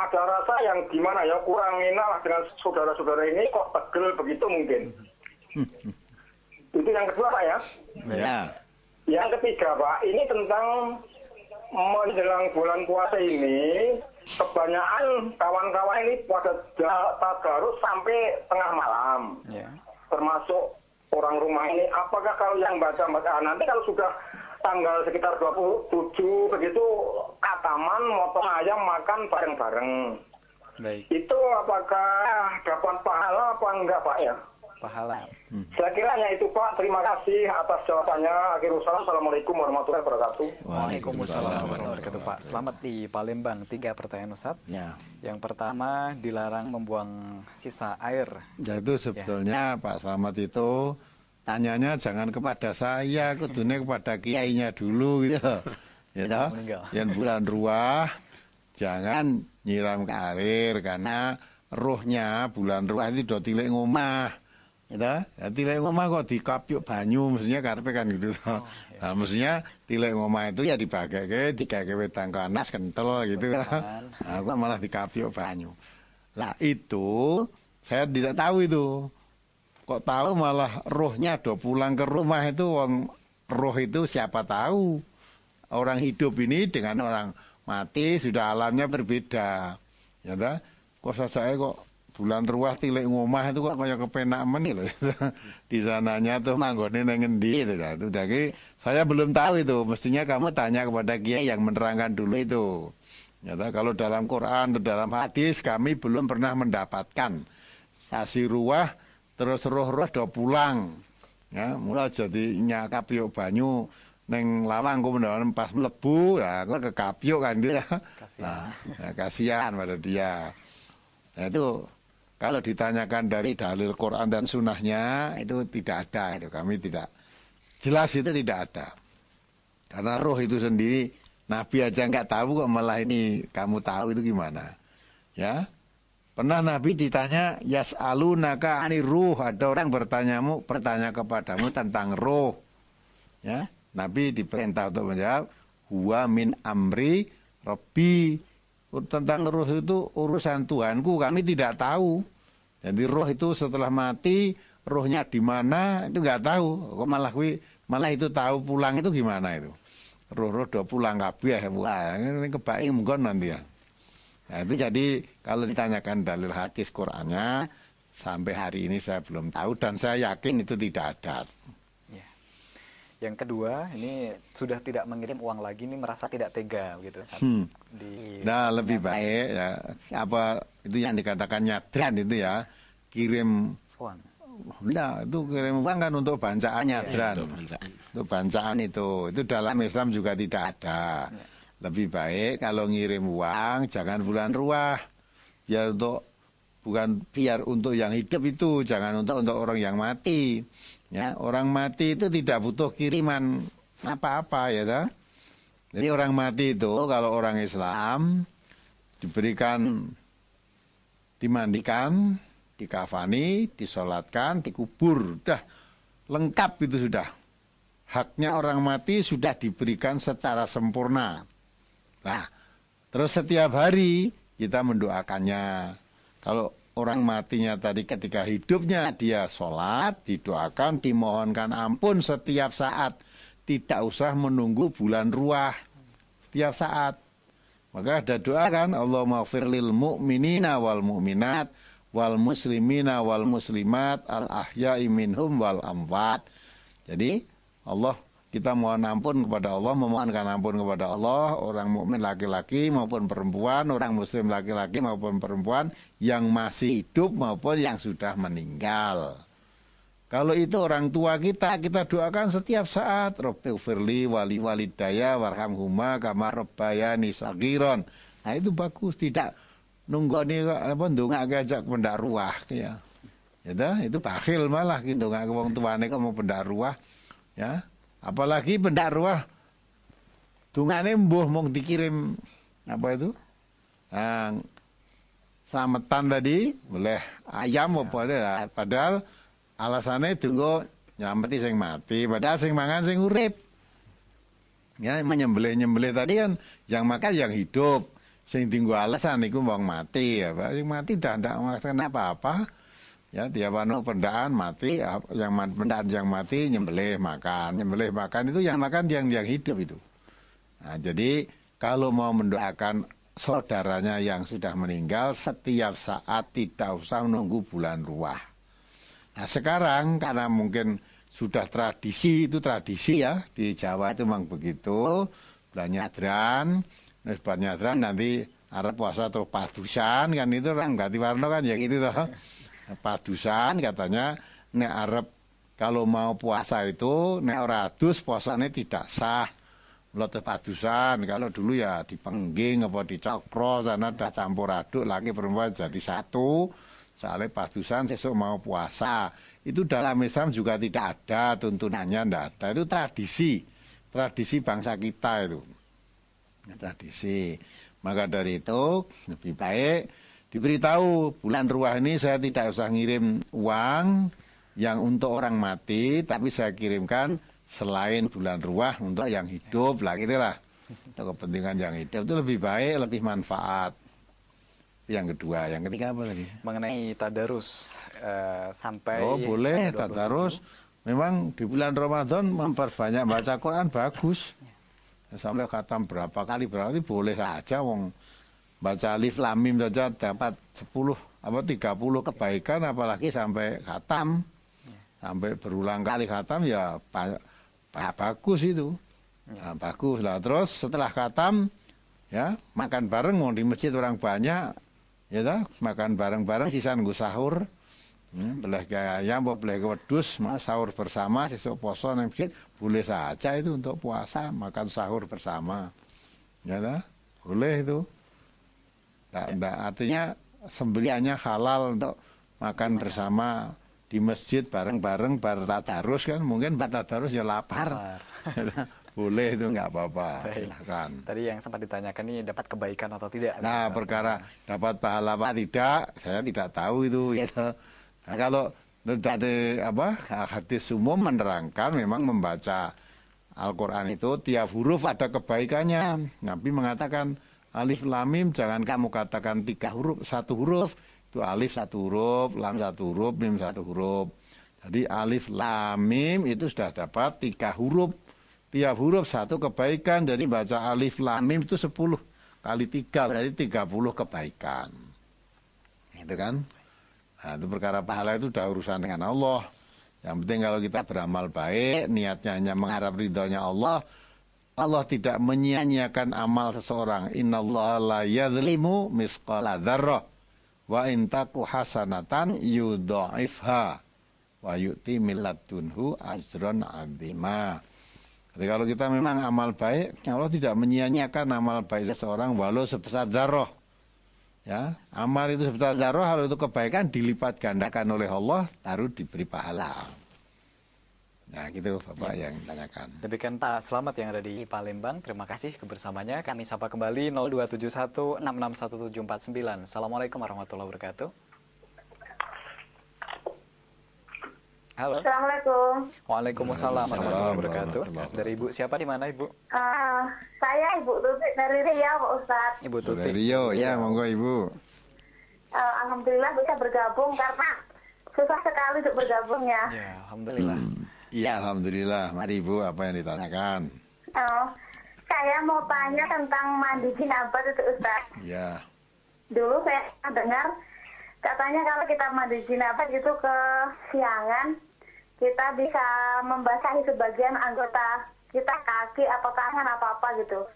ada rasa yang gimana ya, kurang enak dengan saudara-saudara ini kok pegel begitu mungkin. Itu yang kedua Pak ya. Ya. Yang ketiga Pak, ini tentang menjelang bulan puasa ini, kebanyakan kawan-kawan ini pada tadarus sampai tengah malam. Ya. Termasuk orang rumah ini, apakah kalau yang baca-baca nanti kalau sudah tanggal sekitar 27 begitu kataman motong ayam makan bareng-bareng. Baik, Itu apakah dapat pahala apa enggak Pak ya? pahala. Saya kiranya itu Pak, terima kasih atas jawabannya. Akhirul salam, Assalamualaikum warahmatullahi wabarakatuh. Waalaikumsalam warahmatullahi wabarakatuh Pak. Selamat di Palembang. 3 pertanyaan Ustaz. Ya. Yang pertama, dilarang membuang sisa air. Ya itu sebetulnya Pak Slamet itu tanyanya jangan kepada saya, kudunya kepada kiainya dulu gitu. Ya toh? Meninggal. Yang bulan ruah jangan nyiram ke air karena rohnya bulan ruah itu do tilik ngomah. Gitu, ya, tilik ngomah kok dikapyuk banyu, mestinya karepe kan gitu loh. Nah, mestinya tilik ngomah itu ya dipakai ke wedang panas kental gitu. Nah, kok malah dikapyuk banyu. Lah itu saya tidak tahu itu. Kok tahu malah rohnya do pulang ke rumah itu, roh itu siapa tahu. Orang hidup ini dengan orang mati sudah alamnya berbeda. Ya toh? Kok saya kok bulan ruah tilik ngomah itu kok kayak kepenak men loh. Di sananya tuh manggone nang ngendi itu. Jadi saya belum tahu itu. Mestinya kamu tanya kepada kiai yang menerangkan dulu itu. Ya, kalau dalam Quran atau dalam hadis kami belum pernah mendapatkan sasi ruah terus roh-roh do pulang. Ya, mulai jadi nyakapyuk banyu neng lawang kemudian pas mlebu ya kok kekapyuk kan dia. Nah, ya, kasihan pada dia. Nah, itu kalau ditanyakan dari dalil Quran dan sunnahnya itu tidak ada, itu kami tidak jelas, itu tidak ada. Karena roh itu sendiri Nabi aja nggak tahu kok malah ini kamu tahu itu gimana? Ya, pernah Nabi ditanya yas'alunaka anir ruh, ada orang bertanya kepadamu tentang roh. Ya, Nabi diperintah untuk menjawab huwa min amri Rabbi. Tentang roh itu urusan Tuhanku, kami tidak tahu. Jadi roh itu setelah mati, rohnya di mana itu nggak tahu. Kok malah itu tahu pulang itu gimana itu? roh-roh do pulang kabeh. Wah, ini kebaik menggon nanti ya. Nah, itu jadi kalau ditanyakan dalil hadis Qur'annya sampai hari ini saya belum tahu dan saya yakin itu tidak ada. Ya. Yang kedua, ini sudah tidak mengirim uang lagi, ini merasa tidak tega gitu. Nah, lebih baik ya apa itu yang dikatakan nyadran itu ya, kirim uang. Nah, itu kirim uang kan untuk bancaan nyadran. Untuk bancaan itu dalam Islam juga tidak ada. Lebih baik kalau ngirim uang jangan bulan ruah. Biar untuk yang hidup itu, jangan untuk orang yang mati. Ya, orang mati itu tidak butuh kiriman apa-apa ya toh. Jadi orang mati itu kalau orang Islam diberikan, dimandikan, dikafani, disolatkan, dikubur, dah lengkap itu sudah. Haknya orang mati sudah diberikan secara sempurna. Nah, terus setiap hari kita mendoakannya. Kalau orang matinya tadi ketika hidupnya dia sholat, didoakan, dimohonkan ampun setiap saat. Tidak usah menunggu bulan ruah setiap saat. Maka ada doa kan, Allahumma ighfir lil mu'minina wal mu'minat wal muslimina wal muslimat al ahya'i minhum wal amwat. Jadi Allah, kita mohon ampun kepada Allah, memohonkan ampun kepada Allah, orang mukmin laki-laki maupun perempuan, orang muslim laki-laki maupun perempuan yang masih hidup maupun yang sudah meninggal. Kalau itu orang tua kita doakan setiap saat. Rabbighfirli wali walidayya warhamhuma kama rabbayani shagiron. Nah itu bagus, tidak nunggoni apa ndongake ajak pendak ruah ya. Ya itu bakhil malah gitu ndongake wong tuane kok mau pendak ruah ya. Apalagi pendak ruah dungane mbuh mung dikirim apa itu? Slametan tadi boleh ayam apa ya. Padahal alasannya tunggu nyameti sing mati, padahal sing mangan sing urip. Ya menyembelih tadi kan yang makan yang hidup. Sing tinggu alasan iku wong mati ya, Pak. Sing mati udah ndak mengatakan apa-apa. Ya tiap anu pendaan mati, yang pendaan yang mati nyembelih makan itu yang makan yang hidup itu. Nah, jadi kalau mau mendoakan saudaranya yang sudah meninggal setiap saat tidak usah menunggu bulan ruah. Nah sekarang karena mungkin sudah tradisi, itu tradisi ya di Jawa itu memang begitu. Bulan nyadran, bulan nyadran nanti arep puasa atau padusan kan itu orang ganti warna kan ya gitu toh. Padusan katanya nek arep kalau mau puasa itu nek ora adus puasane tidak sah. Mlete padusan kalau dulu ya dipengging apa dicokro sana ada campur aduk laki perempuan jadi satu. Soalnya padusan sesuk mau puasa. Itu dalam Islam juga tidak ada tuntunannya, tidak ada. Itu tradisi bangsa kita itu. Tradisi. Maka dari itu lebih baik diberitahu bulan ruah ini saya tidak usah ngirim uang yang untuk orang mati, tapi saya kirimkan selain bulan ruah untuk yang hidup lah gitulah. Untuk kepentingan yang hidup itu lebih baik, lebih manfaat. Yang kedua, yang ketiga apa tadi? Mengenai tadarus sampai boleh tadarus. Memang di bulan Ramadan memperbanyak baca Quran bagus. Sampai khatam berapa kali berarti boleh saja wong baca alif lam mim saja dapat 10 apa 30 kebaikan apalagi sampai khatam. Sampai berulang kali khatam ya bagus itu. Nah, bagus lah. Terus setelah khatam ya makan bareng mau di masjid orang banyak ya toh, makan bareng-bareng sisa nunggu sahur. Belah ayam, belah wedhus, sahur bersama, sesuk poso nang masjid boleh saja itu untuk puasa makan sahur bersama. Ya toh? Boleh itu. Nggak, artinya sembelihannya halal untuk makan bersama di masjid bareng-bareng bar tadarus kan mungkin bar tadarus ya lapar. Boleh itu nggak apa-apa. Silakan. Tadi yang sempat ditanyakan ini dapat kebaikan atau tidak? Nah, perkara dapat pahala apa tidak, saya tidak tahu itu. Gitu. Nah, kalau dari hadis umum menerangkan memang membaca Al-Quran itu tiap huruf ada kebaikannya. Nabi mengatakan alif lam mim jangan kamu katakan 3 huruf, 1 huruf. Itu alif 1 huruf, lam 1 huruf, mim 1 huruf. Jadi alif lam mim itu sudah dapat 3 huruf. Tiap huruf satu kebaikan. Jadi baca alif lam mim itu 10 kali 3 berarti 30 kebaikan. Itu kan. Nah, itu perkara pahala itu udah urusan dengan Allah. Yang penting kalau kita beramal baik, niatnya hanya mengharap ridhonya Allah, Allah tidak menyia-nyiakan amal seseorang. Innallaha la yadzlimu mithqala dzarrah wa in taku hasanatan yudha'ifha wa yu'ti min ladunhu ajran 'azima. Jadi kalau kita memang amal baik, Allah tidak menyia-nyiakan amal baik seseorang walau sebesar dzarrah. Ya, amal itu sebesar dzarrah, kalau itu kebaikan dilipat gandakan oleh Allah, baru diberi pahala. Nah, gitu Bapak yang tanyakan. Demikian Pak Selamat yang ada di Palembang. Terima kasih kebersamaannya. Kami sapa kembali 0271661749. Assalamualaikum warahmatullahi wabarakatuh. Halo. Assalamualaikum. Waalaikumsalam warahmatullahi wabarakatuh. Dari Ibu siapa, di mana Ibu? Saya Ibu Tuti dari Riau, Pak Ustadz. Ibu Tuti. Dari Rio, ya monggo Ibu. Alhamdulillah bisa bergabung karena susah sekali untuk bergabungnya. Ya, alhamdulillah. Iya, alhamdulillah. Mari Ibu, apa yang ditanyakan? Saya mau tanya tentang mandi jinabat itu Ustadz. Ya. Dulu saya dengar katanya kalau kita mandi jinabat itu ke siangan, kita bisa membasahi sebagian anggota kita, kaki atau tangan apa-apa gitu.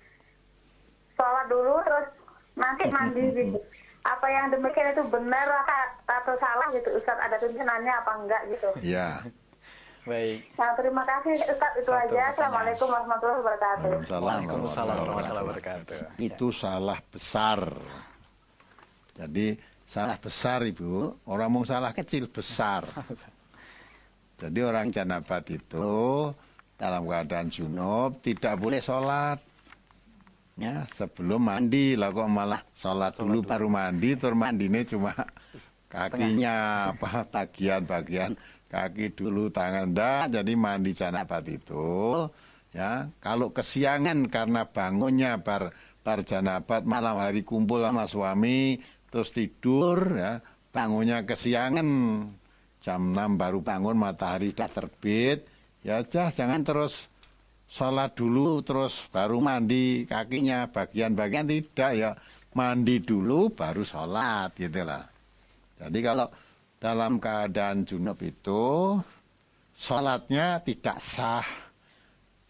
Sholat dulu terus nanti mandi gitu. Apa yang demikian itu benar atau salah gitu Ustadz? Ada tuntunannya apa enggak gitu? Ya. Baik. Nah, terima kasih Ustadz, itu Satu aja. pertanyaan. Assalamualaikum warahmatullahi wabarakatuh. Waalaikumsalam warahmatullahi wabarakatuh. Itu salah besar. Jadi salah besar Ibu. Orang mau salah kecil, besar. Jadi orang janabat itu dalam keadaan junub tidak boleh sholat. Ya, sebelum mandi lah kok malah sholat dulu baru mandi, terus mandinya cuma kakinya apa bagian-bagian kaki dulu, tangan enggak. Jadi mandi janabat itu ya, kalau kesiangan karena bangunnya bar janabat malam hari kumpul sama suami terus tidur ya, bangunnya kesiangan jam 6 baru bangun, matahari sudah terbit, ya jangan terus sholat dulu terus baru mandi kakinya bagian-bagian, tidak ya, mandi dulu baru sholat gitu lah. Jadi kalau dalam keadaan junub itu sholatnya tidak sah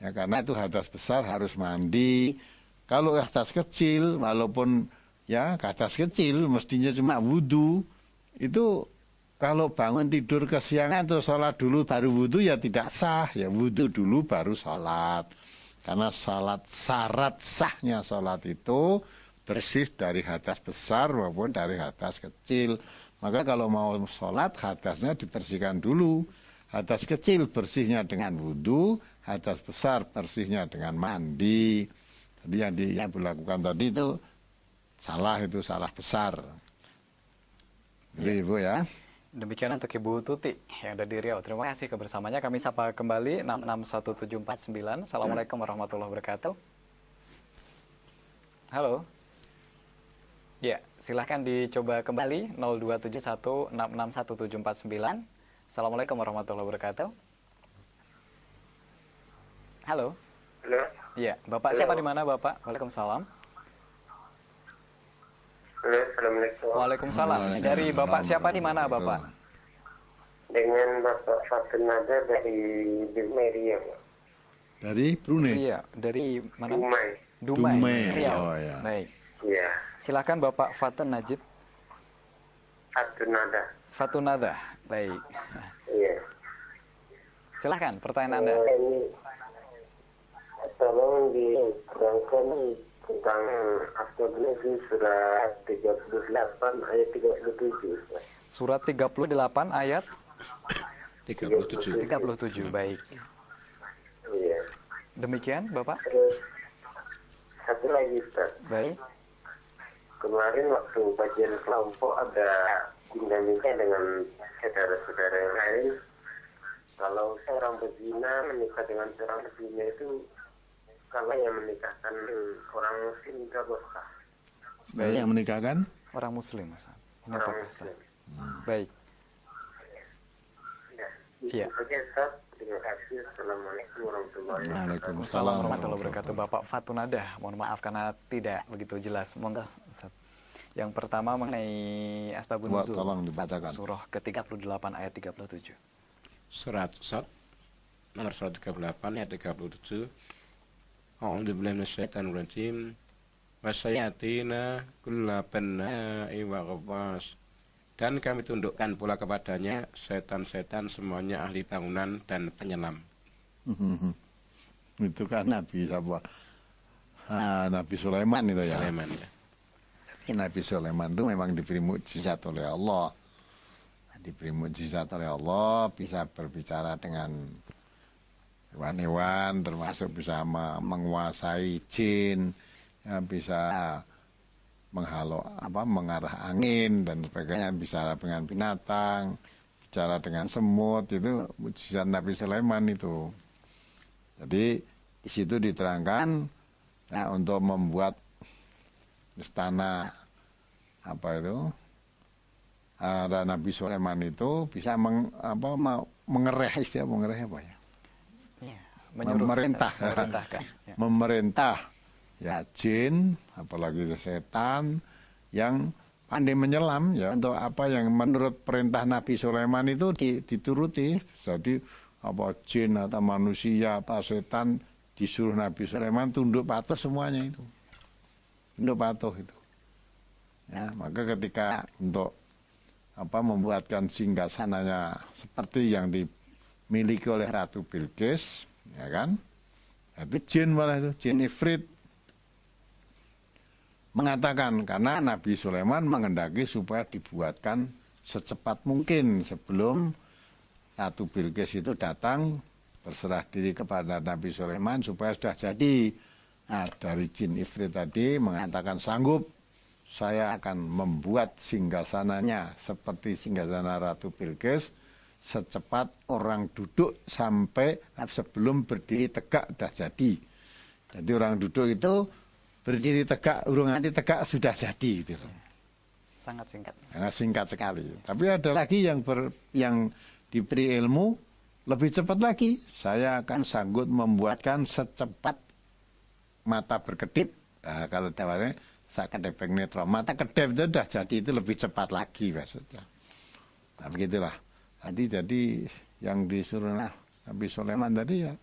ya, karena itu hadas besar harus mandi. Kalau hadas kecil walaupun ya hadas kecil mestinya cuma wudhu, itu kalau bangun tidur kesiangan terus sholat dulu baru wudhu ya tidak sah, ya wudhu dulu baru sholat. Karena syarat sahnya sholat itu bersih dari hadas besar maupun dari hadas kecil. Maka kalau mau sholat hadasnya dibersihkan dulu. Hadas kecil bersihnya dengan wudhu, hadas besar bersihnya dengan mandi. Jadi yang dilakukan tadi itu salah besar. Jadi Ibu ya. Demikian untuk Ibu Tuti yang ada di Riau. Terima kasih kebersamanya. Kami sapa kembali 661749. Assalamualaikum warahmatullahi wabarakatuh. Halo. Ya, silahkan dicoba kembali 0271661749. Assalamualaikum warahmatullahi wabarakatuh. Halo. Halo. Ya, Bapak siapa di mana Bapak? Waalaikumsalam. Halo, Assalamualaikum. Waalaikumsalam. Dari Bapak siapa di mana Bapak? Dengan Bapak Fatin Nada dari Riau. Dari Brunei. Iya, dari mana? Dumai. Dumai. Riau. Oh, ya. Baik. Iya. Silakan Bapak Fatun Najid. Fatin Nada. Fatunada. Baik. Iya. Silahkan pertanyaan Anda. Ini tolong diterangkan tentang Astagfirullah di surat 38 ayat 37. Surat 38 ayat 37. 37. Baik. Iya. Demikian Bapak. Terus satu lagi Ustaz. Baik. Kemarin waktu kajian kelompok ada dinamika dengan saudara-saudara yang lain. Kalau seorang berzina menikah dengan seorang berzina itu, kalau yang menikahkan orang muslim tidak sah. Baik. Yang menikahkan? Orang muslim, Ustaz. Ini Orang apa, Ustaz? muslim. Baik. Ya. Iya. Itu saja Ustaz. Terima kasih. Assalamualaikum warahmatullahi wabarakatuh. Waalaikumsalam Waalaikumsalam warahmatullahi wabarakatuh. Bapak Fatunada, mohon maaf karena tidak begitu jelas. Monggo, Ustaz. Yang pertama mengenai asbabun Buat nuzul. tolong dibacakan. Surah ke-38 ayat 37. Surat Sad nomor 138 ayat 37. A'udzu billahi minasyaitonir rajim. Wasyayatina kulla bannai wa ghawwas. Dan kami tundukkan pula kepadanya setan-setan semuanya ahli bangunan dan penyelam. Itu kan Nabi siapa? Nabi Sulaiman itu ya. Sulaiman ya. Jadi Nabi Sulaiman itu memang diberi mukjizat oleh Allah. Diberi mukjizat oleh Allah, bisa berbicara dengan hewan-hewan, termasuk bisa menguasai jin, ya, bisa mengarah angin dan sebagainya, bicara dengan binatang, bicara dengan semut, itu mukjizat Nabi Sulaiman itu. Jadi di situ diterangkan ya, untuk membuat istana ada Nabi Sulaiman itu bisa mengereh, istilah mengereh apa ya? Memerintah, Ya. memerintah ya jin, apalagi setan yang pandai menyelam ya, untuk apa yang menurut perintah Nabi Sulaiman itu dituruti. Jadi apa jin atau manusia atau setan disuruh Nabi Sulaiman tunduk patuh semuanya itu. Tunduk patuh itu. Ya, maka ketika untuk membuatkan singgasananya seperti yang dimiliki oleh Ratu Bilqis, ya kan? Itu jin malah itu, jin ifrit. Mengatakan karena Nabi Sulaiman menghendaki supaya dibuatkan secepat mungkin sebelum Ratu Bilqis itu datang berserah diri kepada Nabi Sulaiman supaya sudah jadi. Nah, dari jin ifrit tadi mengatakan sanggup, saya akan membuat singgasananya seperti singgasana Ratu Bilqis secepat orang duduk sampai sebelum berdiri tegak sudah jadi. Jadi orang duduk itu berdiri tegak, urung nanti tegak sudah jadi gitu. Sangat singkat. Sangat singkat sekali. Tapi ada lagi yang diberi ilmu lebih cepat lagi. Saya akan sanggup membuatkan secepat mata berkedip. Nah, kalau tawanya saya kedip netro, mata kedip itu sudah jadi, itu lebih cepat lagi maksudnya. Nah begitulah. Jadi yang disuruh Nabi Sulaiman tadi ya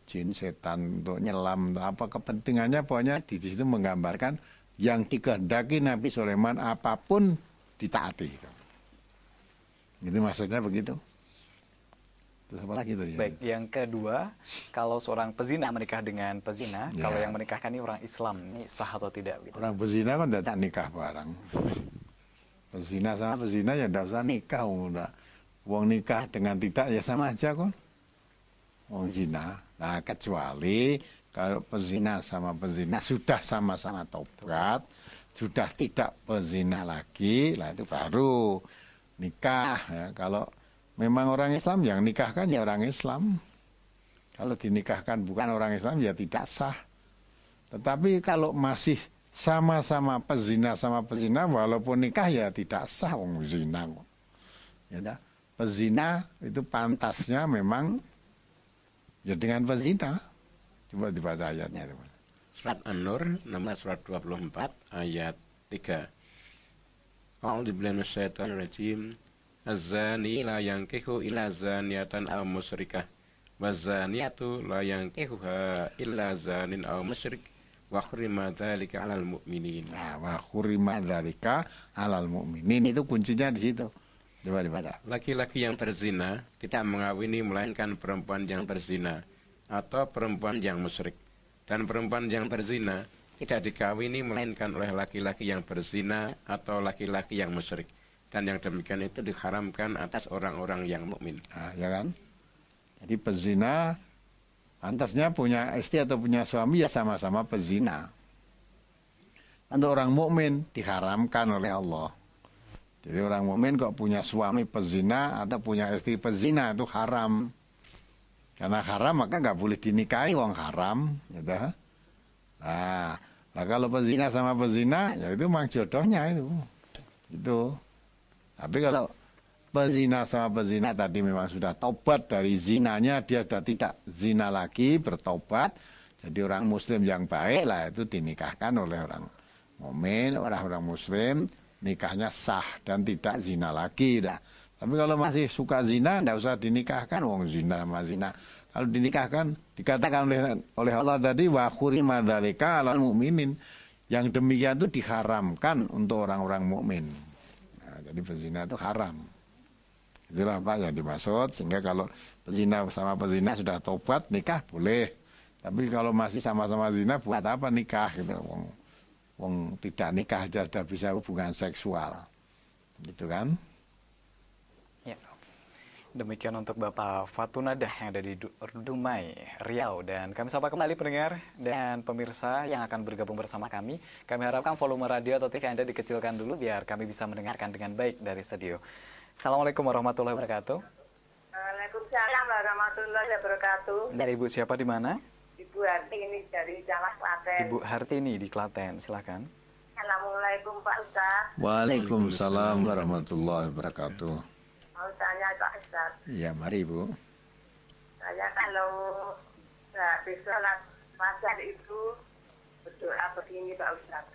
jin setan untuk nyelam, apa kepentingannya, pokoknya di situ menggambarkan yang dikehendaki Nabi Sulaiman apapun ditaati. Itu maksudnya begitu. Terus apa lagi tadi? Baik, yang kedua, kalau seorang pezina menikah dengan pezina, Ya. kalau yang menikahkan ini orang Islam, ini sah atau tidak? Gitu. Orang pezina kan tidak nikah bareng. Pezina sama pezina ya tidak usah nikah. Wong nikah dengan tidak ya sama aja kok. Wong zina. Nah kecuali kalau pezina sama pezina sudah sama-sama tobat, sudah tidak pezina lagi, lah itu baru nikah. Ya. Kalau memang orang Islam yang nikahkan ya orang Islam. Kalau dinikahkan bukan orang Islam ya tidak sah. Tetapi kalau masih sama-sama pezina sama pezina, walaupun nikah ya tidak sah wong zina kok. Ya dah. Pezina itu pantasnya memang ya dengan pezina. Coba dibaca ayatnya. Surat An-Nur nomor surat 24 ayat 3. A'udzu billahi minasyaitonir rajim. Az-zani la yankihu illa zaniyatan aw musyrikah. Waz-zaniyatu la yankihuha illa zanin aw musyrik. Wa hurima dzalika 'alal mu'minin. Nah, wa hurima dzalika 'alal mu'minin, itu kuncinya di situ. Coba dibaca. Laki-laki yang berzina tidak mengawini melainkan perempuan yang berzina atau perempuan yang musyrik. Dan perempuan yang berzina tidak dikawini melainkan oleh laki-laki yang berzina atau laki-laki yang musyrik. Dan yang demikian itu diharamkan atas orang-orang yang mukmin. Nah, ya kan? Jadi pezina pantasnya punya istri atau punya suami ya sama-sama pezina. Untuk orang mukmin diharamkan oleh Allah. Jadi orang mukmin kok punya suami pezina atau punya istri pezina itu haram. Karena haram maka nggak boleh dinikahi wong haram, gitu. Nah kalau pezina sama pezina ya itu memang jodohnya itu. Tapi kalau pezina sama pezina tadi memang sudah tobat dari zinanya, dia sudah tidak zina lagi, bertobat. Jadi orang muslim yang baik lah itu dinikahkan oleh orang mukmin, orang muslim, nikahnya sah dan tidak zina lagi dah. Tapi kalau masih suka zina, tidak usah dinikahkan, wong zina sama zina. Kalau dinikahkan, dikatakan oleh Allah tadi, wa khurima dzalika 'alal mu'minin. Yang demikian itu diharamkan untuk orang-orang mukmin. Nah, jadi berzina itu haram. Itulah Pak yang dimaksud, sehingga kalau pezina sama pezina sudah tobat, nikah boleh. Tapi kalau masih sama-sama zina, buat apa nikah gitu. Wong tidak nikah aja sudah bisa hubungan seksual. Gitu kan? Ya. Demikian untuk Bapak Fatunadah yang ada di Dumai, Riau. Dan kami sapa kembali pendengar dan pemirsa yang akan bergabung bersama kami. Kami harapkan volume radio atau TV Anda dikecilkan dulu biar kami bisa mendengarkan dengan baik dari studio. Assalamualaikum warahmatullahi wabarakatuh. Waalaikumsalam warahmatullahi wabarakatuh. Dari Ibu siapa di mana? Ibu Hartini dari Jalan Klaten. Ibu Hartini di Klaten, silakan. Assalamualaikum Pak Ustaz. Waalaikumsalam warahmatullahi wabarakatuh. Mau tanya Pak Ustaz. Iya, mari Ibu. Saya kalau habis sholat fajar itu berdoa begini Pak Ustaz.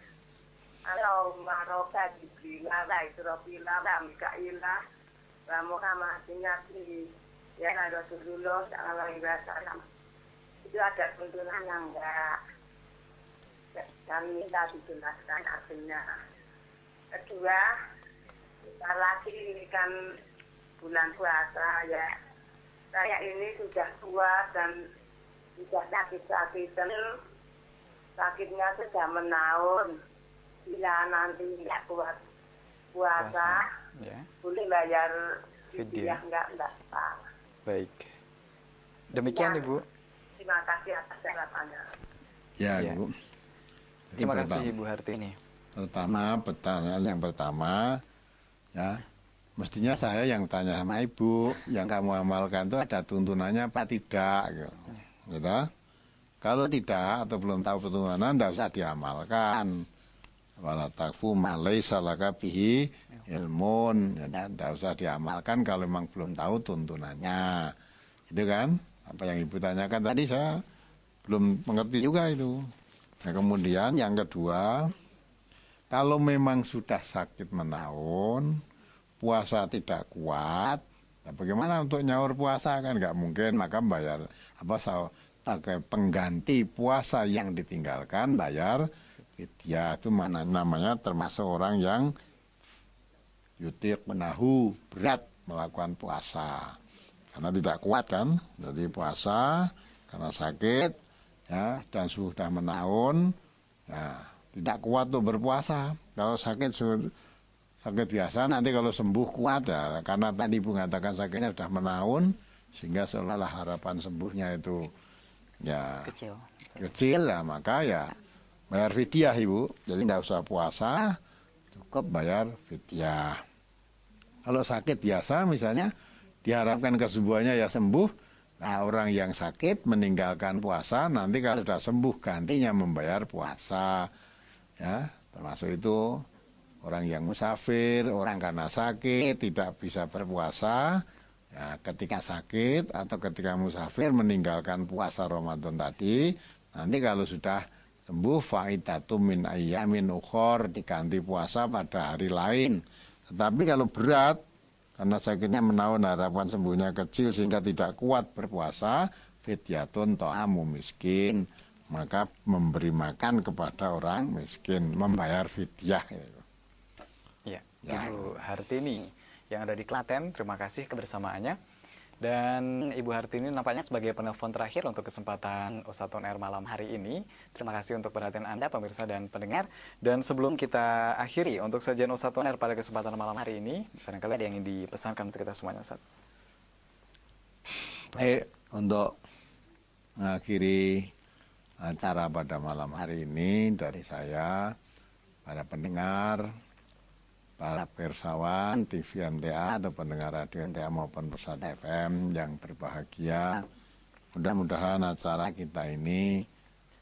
Allahumma robba Jibrila wa Israfila wa Mikaila wa Muhammadin Nabi ya Rasulullah sallallahu alaihi wasallam. Itu ada tuntunannya enggak? Kami minta dijelaskan artinya. Kedua, kita lagi ini kan bulan puasa ya. Saya ini sudah tua dan sudah sakit-sakitan. Sakitnya sudah menahun. Bila nanti tidak kuat puasa, ya. Boleh bayar Fidyah. enggak Pak. Baik. Demikian Ya. Ibu. Terima kasih atas jawabannya. Ya, Ya. Ibu. Jadi Terima kasih Ibu Hartini. Pertanyaan yang pertama, ya, mestinya saya yang tanya sama Ibu, yang kamu amalkan itu ada tuntunannya apa tidak, gitu. Kalau tidak atau belum tahu tuntunan, tidak usah diamalkan. Wala takfu ma laisa laka bihi ilmun, ya, tidak usah diamalkan kalau memang belum tahu tuntunannya. Itu kan? Apa yang Ibu tanyakan tadi saya belum mengerti juga itu. Nah, kemudian yang kedua, kalau memang sudah sakit menahun, puasa tidak kuat, nah bagaimana untuk nyaur puasa kan nggak mungkin, maka bayar pakai pengganti puasa yang ditinggalkan, bayar fidyah. Itu namanya termasuk orang yang yutik menahu, berat melakukan puasa karena tidak kuat kan, jadi puasa karena sakit ya dan sudah menahun ya, tidak kuat tuh berpuasa. Kalau sakit biasa, nanti kalau sembuh kuat ya, karena tadi Ibu mengatakan sakitnya sudah menahun sehingga seolah-olah harapan sembuhnya itu ya kecil ya, maka ya bayar fidyah Ibu. Jadi tidak usah puasa, cukup bayar fidyah. Kalau sakit biasa misalnya diharapkan kesembuhannya ya sembuh, nah orang yang sakit meninggalkan puasa, nanti kalau sudah sembuh gantinya membayar puasa ya, termasuk itu orang yang musafir, orang karena sakit tidak bisa berpuasa ya, ketika sakit atau ketika musafir meninggalkan puasa Ramadan tadi, nanti kalau sudah sembuh faidatum min ayyamin ukhor, diganti puasa pada hari lain. Tetapi kalau berat karena sakitnya menahun, harapan sembuhnya kecil sehingga tidak kuat berpuasa, fidyatun ta'amu miskin, maka memberi makan kepada orang miskin, membayar fidyah. Ya, Ibu Hartini yang ada di Klaten, terima kasih kebersamaannya. Dan Ibu Hartini nampaknya sebagai penelpon terakhir untuk kesempatan Ustadz On Air malam hari ini. Terima kasih untuk perhatian Anda pemirsa dan pendengar. Dan sebelum kita akhiri untuk sajian Ustadz On Air pada kesempatan malam hari ini, barangkali ada yang ingin dipesankan untuk kita semuanya, Ustadz. Baik, untuk mengakhiri acara pada malam hari ini dari saya, para pendengar, para pirsawan TV MTA atau pendengar radio MTA maupun Pusat FM yang berbahagia. Mudah-mudahan acara kita ini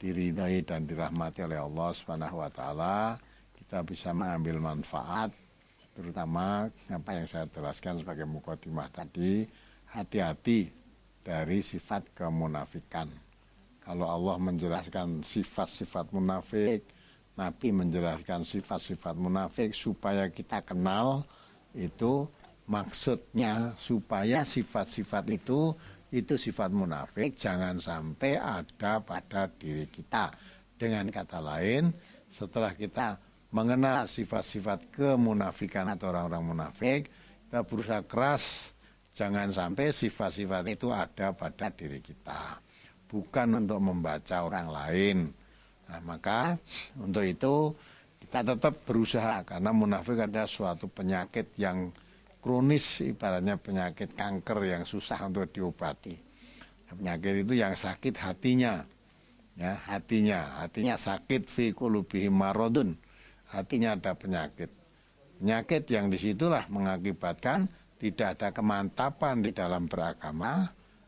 diridhai dan dirahmati oleh Allah Subhanahu wa taala. Kita bisa mengambil manfaat terutama apa yang saya jelaskan sebagai mukadimah tadi, hati-hati dari sifat kemunafikan. Kalau Allah menjelaskan sifat-sifat munafik, Nabi menjelaskan sifat-sifat munafik supaya kita kenal, itu maksudnya supaya sifat-sifat itu sifat munafik jangan sampai ada pada diri kita. Dengan kata lain, setelah kita mengenal sifat-sifat kemunafikan atau orang-orang munafik, kita berusaha keras jangan sampai sifat-sifat itu ada pada diri kita. Bukan untuk membaca orang lain. Nah, maka untuk itu kita tetap berusaha, karena munafik adalah suatu penyakit yang kronis, ibaratnya penyakit kanker yang susah untuk diobati. Penyakit itu yang sakit hatinya, ya, hatinya sakit, fi qulubihim maradun, hatinya ada penyakit yang disitulah mengakibatkan tidak ada kemantapan di dalam beragama,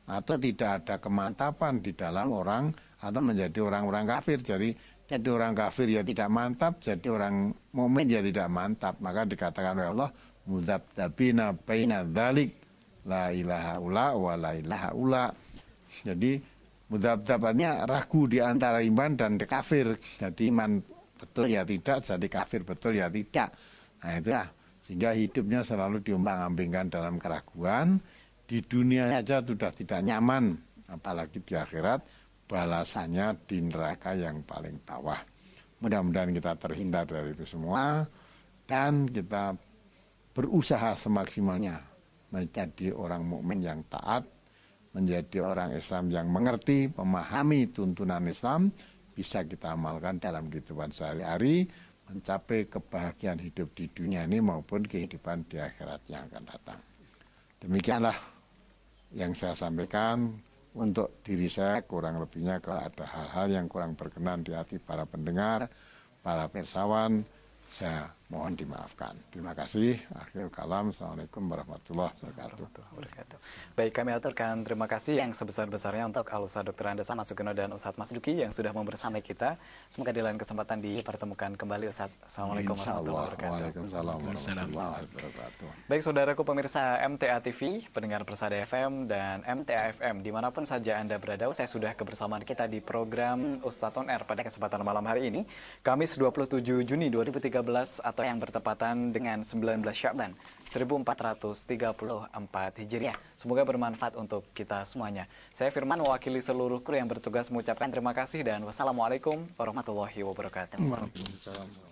atau tidak ada kemantapan di dalam orang, atau menjadi orang-orang kafir. Jadi orang kafir ya tidak mantap, jadi orang mukmin ya tidak mantap. Maka dikatakan oleh Allah, mudzabdabina baina dzalik, la ilaha ula wa la ilaha ula. Jadi mudzabdabannya ragu di antara iman dan kafir. Jadi iman betul ya tidak, jadi kafir betul ya tidak. Nah itulah, sehingga hidupnya selalu diombang-ambingkan dalam keraguan. Di dunia saja sudah tidak nyaman, apalagi di akhirat, balasannya di neraka yang paling bawah. Mudah-mudahan kita terhindar dari itu semua, dan kita berusaha semaksimalnya menjadi orang mukmin yang taat, menjadi orang Islam yang mengerti, memahami tuntunan Islam, bisa kita amalkan dalam kehidupan sehari-hari, mencapai kebahagiaan hidup di dunia ini maupun kehidupan di akhirat yang akan datang. Demikianlah yang saya sampaikan. Untuk diri saya, kurang lebihnya kalau ada hal-hal yang kurang berkenan di hati para pendengar, para pirsawan, saya mohon dimaafkan. Terima kasih. Akhirul kalam. Assalamualaikum warahmatullahi wabarakatuh. Baik, kami aturkan terima kasih yang sebesar-besarnya untuk Al-Ustadz Dr. Andes Ahmad Sugiono dan Ustadz Mas Duki yang sudah membersamai kita. Semoga di lain kesempatan dipertemukan kembali, Ustadz. Assalamualaikum warahmatullahi wabarakatuh. Waalaikumsalam warahmatullahi wabarakatuh. Baik, saudaraku pemirsa MTA TV, pendengar Persada FM dan MTA FM, dimanapun saja Anda berada, saya sudah kebersamaan kita di program Ustadz On Air pada kesempatan malam hari ini, Kamis 27 Juni 2013, atau yang bertepatan dengan 19 Sya'ban 1434 Hijriah. Semoga bermanfaat untuk kita semuanya. Saya Firman, mewakili seluruh kru yang bertugas mengucapkan terima kasih dan wassalamualaikum warahmatullahi wabarakatuh. Waalaikumsalam.